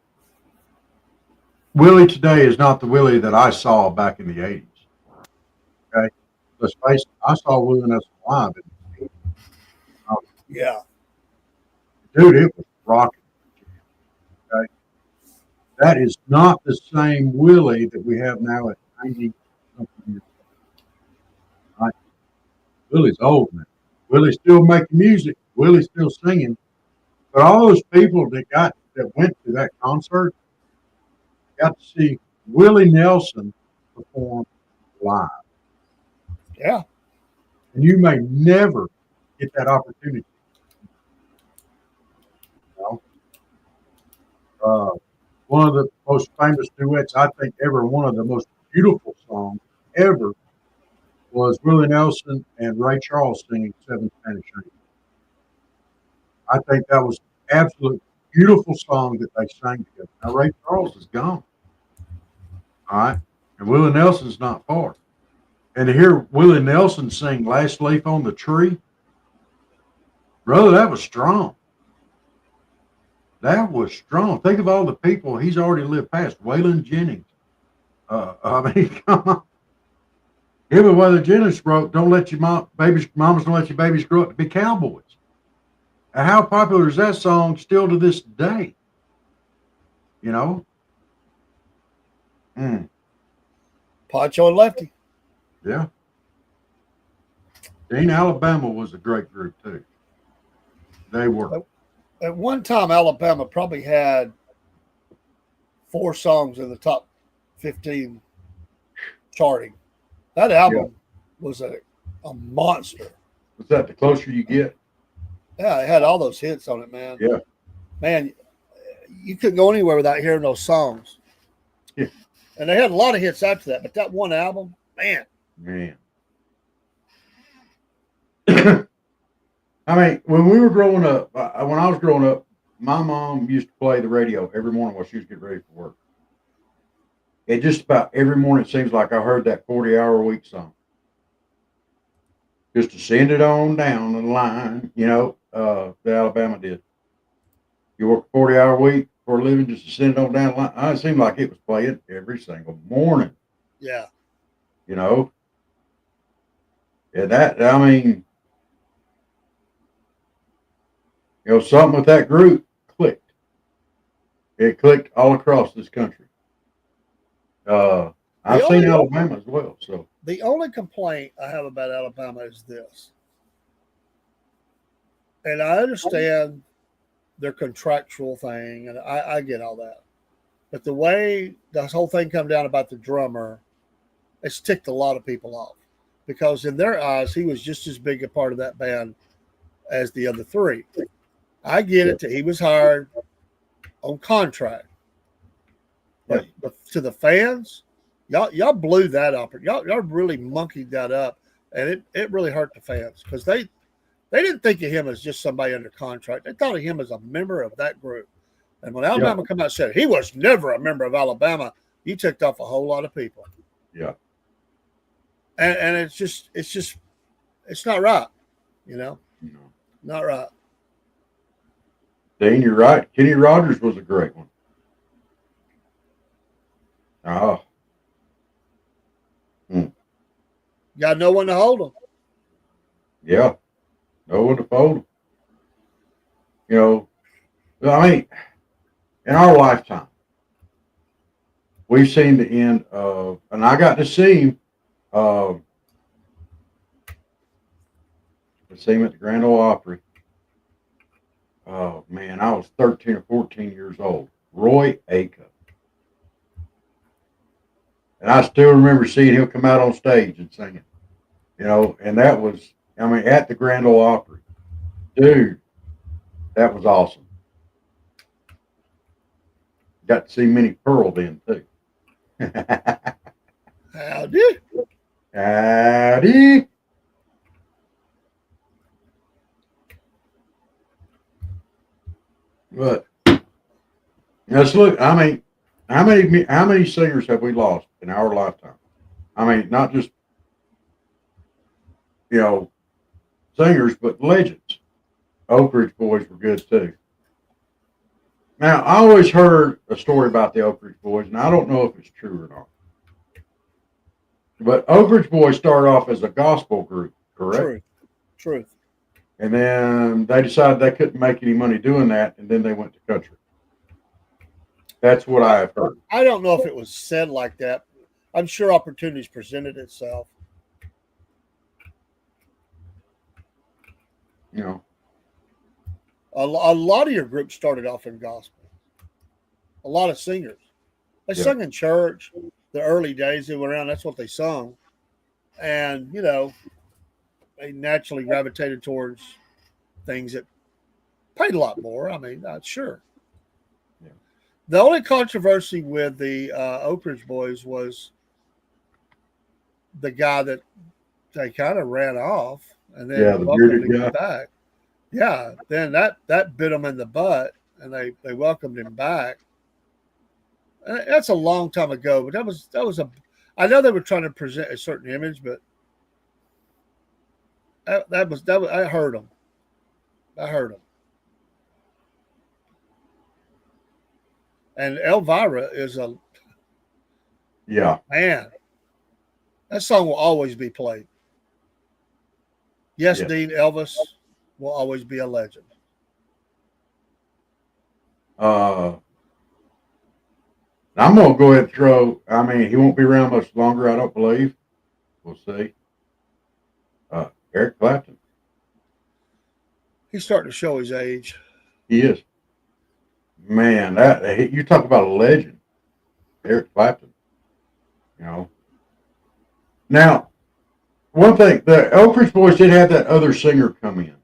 Willie today is not the Willie that I saw back in the 80s. Okay. Let's face it, I saw Willie Nelson live in the 80s. Yeah. Dude, it was rocking. Okay. That is not the same Willie that we have now at 90 something years old. Right? Willie's old man. Willie's still making music. Willie's still singing. But all those people that went to that concert got to see Willie Nelson perform live. Yeah. And you may never get that opportunity. One of the most famous duets I think ever, one of the most beautiful songs ever, was Willie Nelson and Ray Charles singing Seven Spanish Angels. I think that was an absolute beautiful song that they sang together. Now Ray Charles is gone. All right. And Willie Nelson's not far. And to hear Willie Nelson sing Last Leaf on the Tree, brother, that was strong. That was strong. Think of all the people he's already lived past. Waylon Jennings. I mean, come on. Even when the Jennings wrote, "Don't let your mamas don't let your babies grow up to be cowboys." And how popular is that song still to this day? You know? Pancho and Lefty. Yeah. Dean, Alabama was a great group too. They were. At one time, Alabama probably had 4 songs in the top 15 charting. That album was a monster. Was that The Closer You Get? Yeah, it had all those hits on it, man. Yeah. Man, you couldn't go anywhere without hearing those songs. Yeah. And they had a lot of hits after that, but that one album, man. I mean, when we were growing up, when I was growing up, my mom used to play the radio every morning while she was getting ready for work. And just about every morning, it seems like I heard that 40-hour-a-week song. Just to send it on down the line, the Alabama did. You work a 40-hour week for a living just to send it on down the line. It seemed like it was playing every single morning. Yeah. And that, I mean, something with that group clicked. It clicked all across this country. I've seen Alabama as well. So the only complaint I have about Alabama is this, and I understand their contractual thing, and I get all that, but the way this whole thing come down about the drummer, it's ticked a lot of people off, because in their eyes, he was just as big a part of that band as the other 3. I get it. He was hired on contract, but to the fans, y'all blew that up. Y'all really monkeyed that up, and it really hurt the fans, because they didn't think of him as just somebody under contract. They thought of him as a member of that group. And when Alabama come out and said he was never a member of Alabama, you ticked off a whole lot of people. Yeah. and it's not right, you know, You know. not right. Dean, you're right. Kenny Rogers was a great one. Oh, Got no one to hold them. yeah. No one to fold 'em. You know, I mean, in our lifetime, we've seen the end of, and I got to see, uh, him at the Grand Ole Opry. Oh man, I was 13 or 14 years old. Roy Acuff. And I still remember seeing him come out on stage and singing. You know, and that was, I mean, at the Grand Ole Opry. Dude, that was awesome. Got to see Minnie Pearl then too. Howdy. Howdy. But let's look. I mean, how many singers have we lost in our lifetime? I mean, not just singers, but legends. Oak Ridge Boys were good too. Now, I always heard a story about the Oak Ridge Boys, and I don't know if it's true or not. But Oak Ridge Boys started off as a gospel group, correct? Truth. And then they decided they couldn't make any money doing that, and then they went to country. That's what I have heard. I don't know if it was said like that. I'm sure opportunities presented itself. You know, A lot of your groups started off in gospel. A lot of singers. They sung in church. The early days they were around, that's what they sung. And, they naturally gravitated towards things that paid a lot more. I mean, sure. Yeah. The only controversy with the Oak Ridge Boys was the guy that they kind of ran off and then the welcomed bearded him guy. back. Yeah, then that bit them in the butt, and they welcomed him back. And that's a long time ago, but that was a. I know they were trying to present a certain image, but that was I heard them. And Elvira is a man. That song will always be played. Yes, Dean, Elvis will always be a legend. I'm going to go ahead and throw, I mean, he won't be around much longer, I don't believe. We'll see. Eric Clapton. He's starting to show his age. He is. Man, you talk about a legend. Eric Clapton. Now, one thing, the Oak Ridge Boys did have that other singer come in.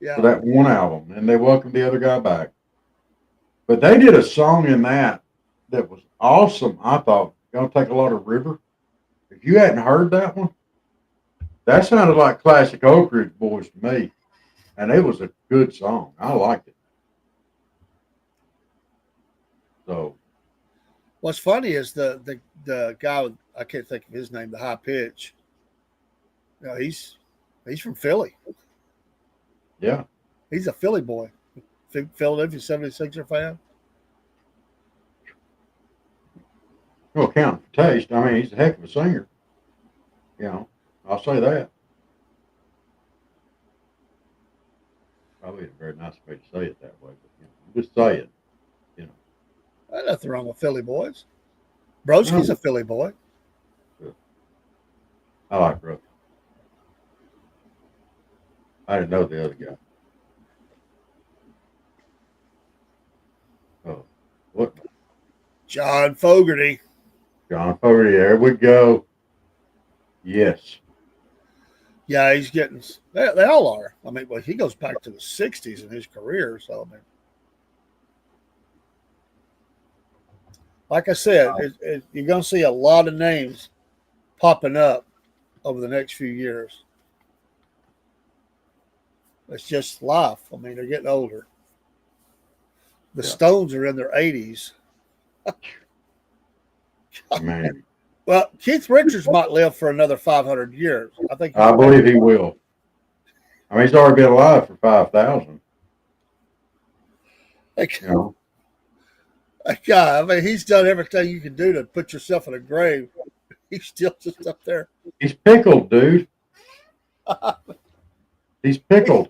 Yeah. For that one album, and they welcomed the other guy back. But they did a song in that was awesome. I thought, Gonna Take a Lot of River. If you hadn't heard that one, that sounded like classic Oak Ridge Boys to me. And it was a good song. I liked it. So, what's funny is the guy with, I can't think of his name, the high pitch. He's from Philly. Yeah. He's a Philly boy. Philadelphia 76er fan. Well, count for taste. I mean, he's a heck of a singer. I'll say that. Probably a very nice way to say it that way, but just say it. There's nothing wrong with Philly boys. Broski's a Philly boy. I like Brooks. I didn't know the other guy. Oh, what? John Fogerty. John Fogerty. There we go. Yes. Yeah, he's getting. They all are. I mean, well, he goes back to the '60s in his career. So, I mean, like I said, you're going to see a lot of names popping up over the next few years. It's just life. I mean, they're getting older. The Stones are in their 80s. Man, Well, Keith Richards might live for another 500 years. I think. I believe he will. I mean, he's already been alive for 5,000. Like, You know, God, I mean, he's done everything you can do to put yourself in a grave. He's still just up there. he's pickled, dude. He's pickled.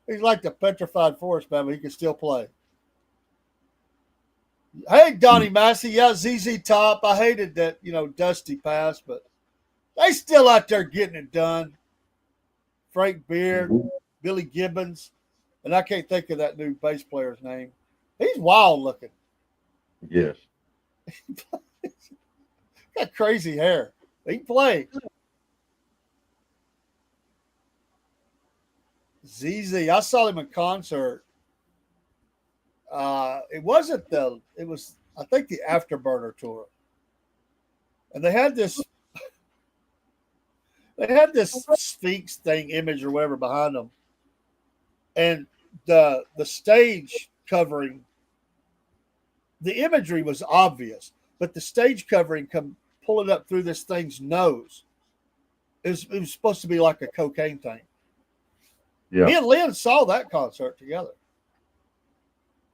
He's like the petrified forest, man, but he can still play. Hey, Donnie Massey. Yeah, ZZ Top. I hated that, Dusty passed, but they still out there getting it done. Frank Beard, Billy Gibbons, and I can't think of that new bass player's name. He's wild looking. Yes. Got crazy hair. He can play. ZZ. I saw him in concert. It was I think the Afterburner tour. And they had this Sphinx thing image or whatever behind them. And the stage covering, the imagery was obvious, but the stage covering come pulling up through this thing's nose. It was supposed to be like a cocaine thing. Yeah. Me and Lynn saw that concert together.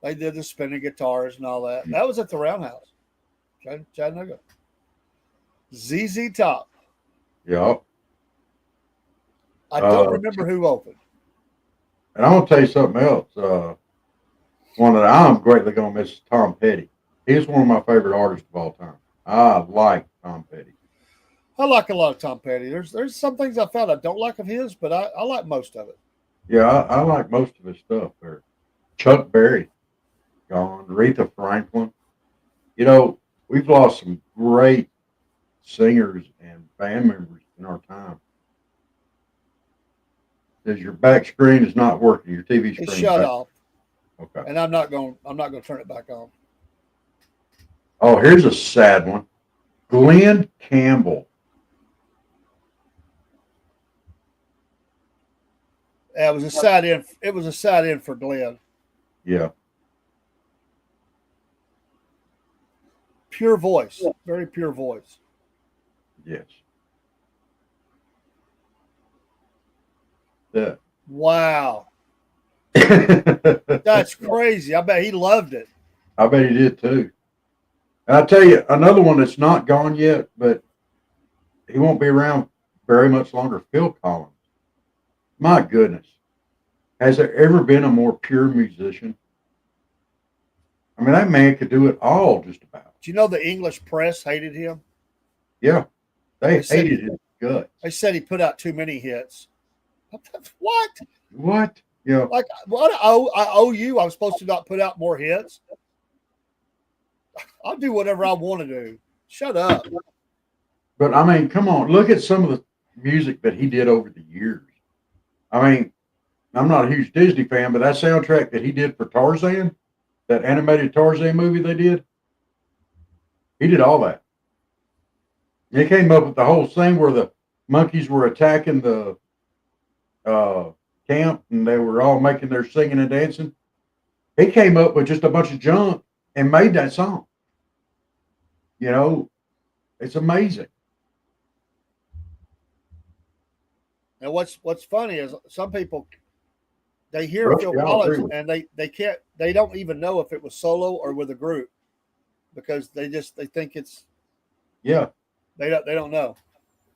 They did the spinning guitars and all that. That was at the Roundhouse, Chattanooga. ZZ Top. Yeah. I don't remember who opened. And I'm gonna tell you something else. One that I'm greatly gonna miss is Tom Petty. He's one of my favorite artists of all time. I like Tom Petty. I like a lot of Tom Petty. There's some things I found I don't like of his, but I like most of it. Yeah, I like most of his stuff there. Chuck Berry, gone. Aretha Franklin. We've lost some great singers and band members in our time. Says your back screen is not working. Your TV screen. It's shut off. Okay. And I'm not going to turn it back on. Oh, here's a sad one. Glenn Campbell. Yeah, it was a sad end. It was a sad end for Glenn. Yeah. Pure voice, very pure voice. Yes. Yeah. Wow, that's crazy. I bet he loved it. I bet he did too. And I tell you, another one that's not gone yet, but he won't be around very much longer. Phil Collins. My goodness. Has there ever been a more pure musician? I mean, that man could do it all just about. Do you know the English press hated him? Yeah. They hated his guts. They said he put out too many hits. What? What? Yeah. Like, what? I owe you. I'm supposed to not put out more hits. I'll do whatever I want to do. Shut up. But I mean, come on. Look at some of the music that he did over the years. I mean, I'm not a huge Disney fan, but that soundtrack that he did for Tarzan, that animated Tarzan movie they did, he did all that. He came up with the whole thing where the monkeys were attacking the camp and they were all making their singing and dancing. He came up with just a bunch of junk and made that song. It's amazing. And what's funny is some people, they hear Rush, Phil yeah, Collins and they don't even know if it was solo or with a group because they think it's, Yeah. they don't know.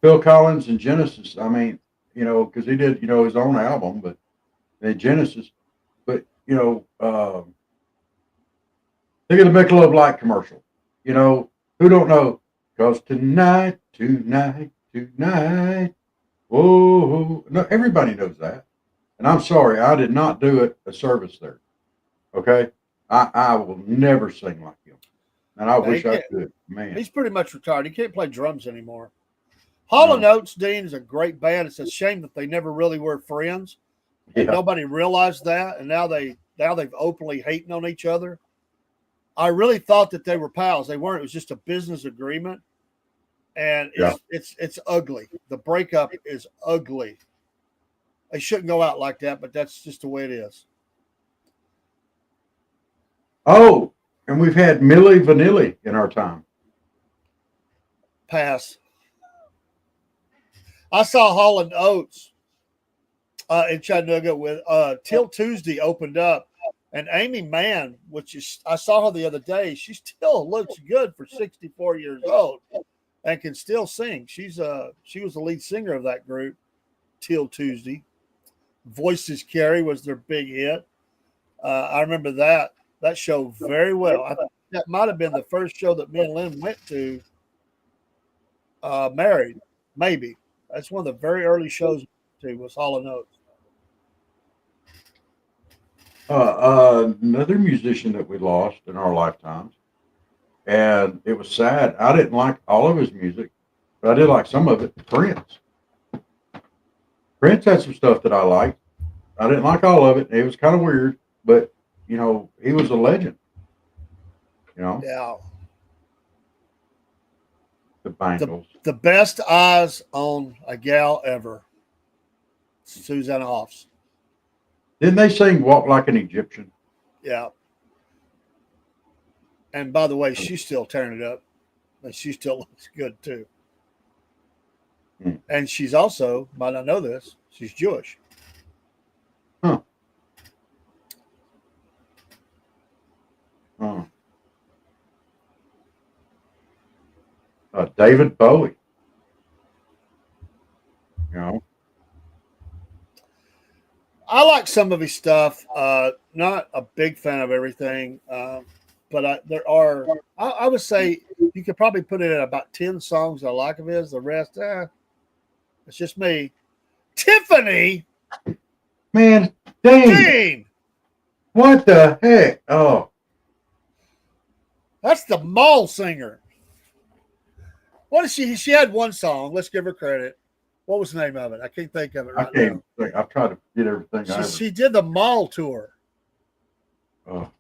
Phil Collins and Genesis. I mean, because he did, his own album, but then Genesis. But think of the Michelob Light commercial. Who don't know? Because tonight, whoa, no, everybody knows that. And I'm sorry, I did not do it a service there. Okay, I will never sing like him, and I wish I could. Man, He's pretty much retired. He can't play drums anymore. Hall & Oates, Dean, is a great band. It's a shame that they never really were friends. Yeah. Nobody realized that, and now they've openly hating on each other. I really thought that they were pals. They weren't. It was just a business agreement, and it's ugly. The breakup is ugly. They shouldn't go out like that, but that's just the way it is. Oh, and we've had Milli Vanilli in our time. Pass. I saw Hall and Oates in Chattanooga with Till Tuesday opened up, and Amy Mann, which is I saw her the other day. She still looks good for 64 years old, and can still sing. She was the lead singer of that group, Till Tuesday. Voices Carry was their big hit. I remember that show very well. I think that might have been the first show that me and Lynn went to married, maybe. That's one of the very early shows to was Hall and Oates. Another musician that we lost in our lifetimes, and it was sad. I didn't like all of his music, but I did like some of it. Prince. Prince had some stuff that I liked. I didn't like all of it. It was kind of weird, but he was a legend. Yeah. The Bangles. The best eyes on a gal ever. Susanna Hoffs. Didn't they sing "Walk Like an Egyptian"? Yeah. And by the way, she's still tearing it up. And she still looks good too. Hmm. And she's also, might not know this, she's Jewish. Huh. Huh. David Bowie. I like some of his stuff. Not a big fan of everything, but there are. I would say you could probably put it at about 10 songs I like of his. The rest, it's just me. Tiffany, Man, dang. Dean, What the heck? Oh, that's the mall singer. What is she? She had one song. Let's give her credit. What was the name of it? I can't think of it I right can't think. I've tried to get everything. now. She did the mall tour. Oh,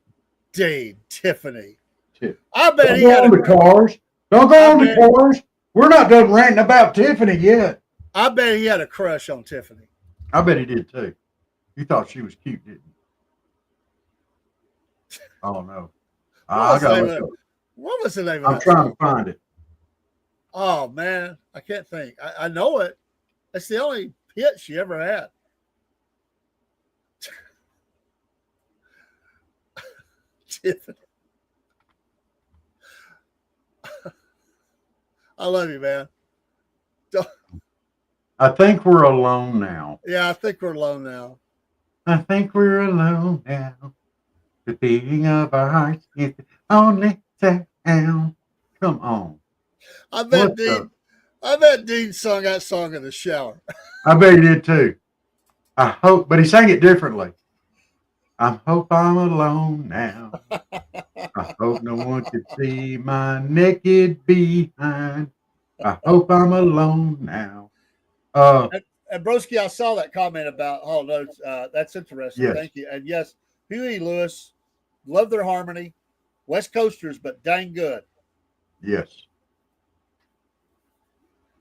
Dean, Tiffany. shit. I bet Don't he go had on the cars. Don't go on the cars. We're not done ranting about Tiffany yet. I bet he had a crush on Tiffany. I bet he did too. He thought she was cute, didn't he? Oh no. I got to look up. What was the name of I'm that trying song? to find it. Oh man, I can't think. I know it. It's the only hit she ever had. Tiffany. I love you, man. I think we're alone now. Yeah, I think we're alone now. I think we're alone now. The beating of our hearts is the only sound. Come on. I bet What Dean. the- I bet Dean sung that song in the shower. I bet he did too. I hope, but he sang it differently. I hope I'm alone now. I hope no one can see my naked behind. I hope I'm alone now. And Broski, I saw that comment about Hall Notes. That's interesting. Yes. Thank you. And yes, Huey Lewis, love their harmony. West Coasters, but dang good. Yes.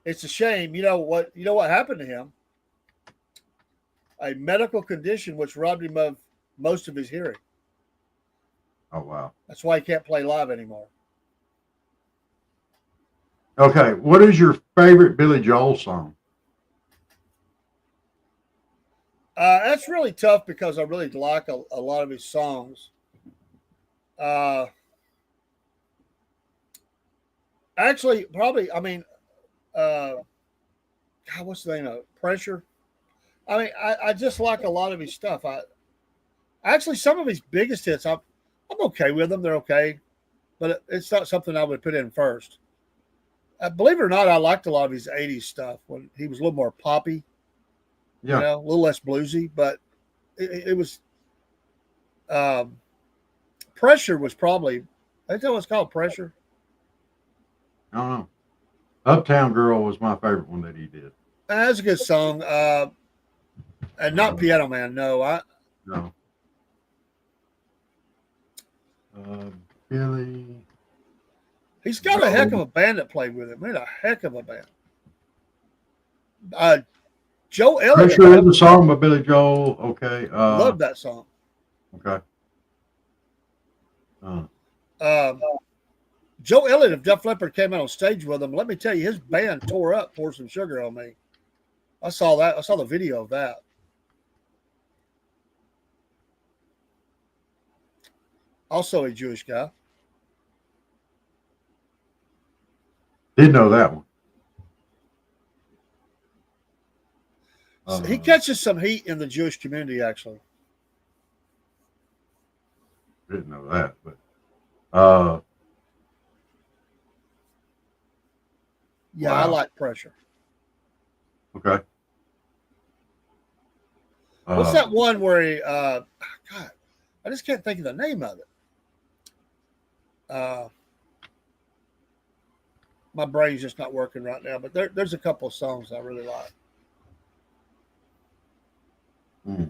It's a shame. You know what happened to him? A medical condition which robbed him of most of his hearing. Oh, wow. That's why he can't play live anymore. Okay. What is your favorite Billy Joel song? That's really tough because I really like a lot of his songs. Actually, probably, God, what's the name of it? Pressure. I mean, I just like a lot of his stuff. Actually, some of his biggest hits, I'm okay with them. They're okay, but it's not something I would put in first. Believe it or not, I liked a lot of his 80s stuff when he was a little more poppy. Yeah. A little less bluesy, but it was Pressure was probably, I think that was called Pressure. I don't know. Uptown Girl was my favorite one that he did. That's a good song. And not Piano Man, no. No. Billy. He's got a heck of a band that played with him. He had a heck of a band. Joe Elliott. Pressure is a song by Billy Joel. Okay. Love that song. Okay. Joe Elliott of Def Leppard came out on stage with him. Let me tell you, his band tore up Pour Some Sugar on Me. I saw that. I saw the video of that. Also a Jewish guy. Didn't know that one. He catches some heat in the Jewish community, actually. Didn't know that, but Yeah, wow. I like Pressure. Okay. What's that one where he? God, I just can't think of the name of it. My brain's just not working right now. But there's a couple of songs I really like. Hmm.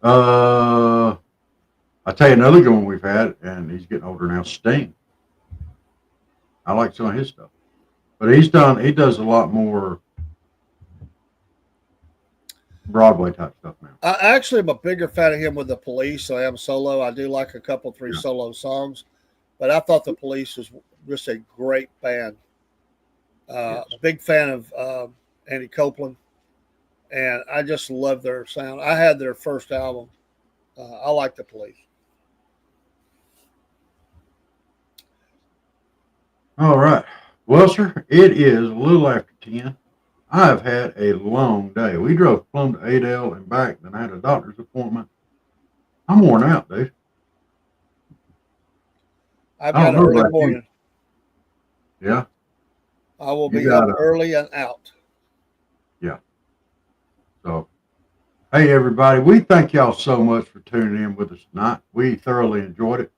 I'll tell you another good one we've had, and he's getting older now, Sting. I like some of his stuff. But he does a lot more Broadway type stuff now. I actually am a bigger fan of him with the Police. So I am solo. I do like a couple, 3 solo songs. But I thought the Police was just a great band. Big fan of Andy Copeland. And I just love their sound. I had their first album. I like the Police. All right. Well, sir, it is a little after 10. I have had a long day. We drove plumb to Adel and back, then I had a doctor's appointment. I'm worn out, dude. I've got an early morning. Yeah. I will be up early and out. Yeah. So, hey, everybody, we thank y'all so much for tuning in with us tonight. We thoroughly enjoyed it.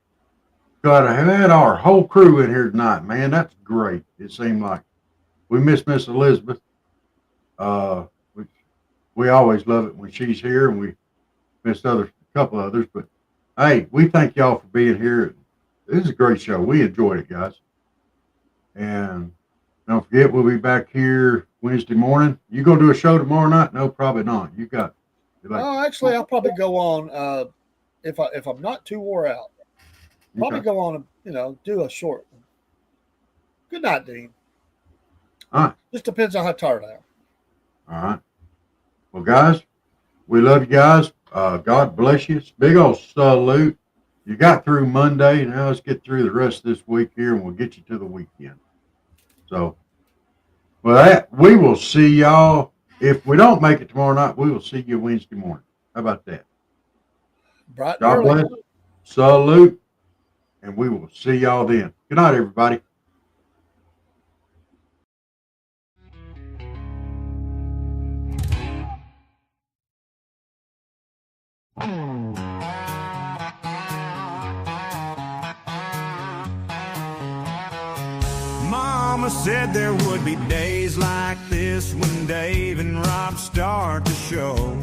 Got to have had our whole crew in here tonight, man. That's great. It seemed like we miss Miss Elizabeth. We always love it when she's here, and we missed a couple others. But hey, we thank y'all for being here. This is a great show. We enjoyed it, guys. And don't forget, we'll be back here Wednesday morning. You gonna do a show tomorrow night? No, probably not. You got. Oh, actually, I'll probably go on if I'm not too wore out. Probably go on and do a short one. Good night, Dean. All right. Just depends on how tired I am. All right. Well, guys, we love you guys. God bless you. Big old salute. You got through Monday. Now let's get through the rest of this week here, and we'll get you to the weekend. So, well, we will see y'all. If we don't make it tomorrow night, we will see you Wednesday morning. How about that? Bright God bless. Salute. And we will see y'all then. Good night, everybody. Mama said there would be days like this when Dave and Rob start to show.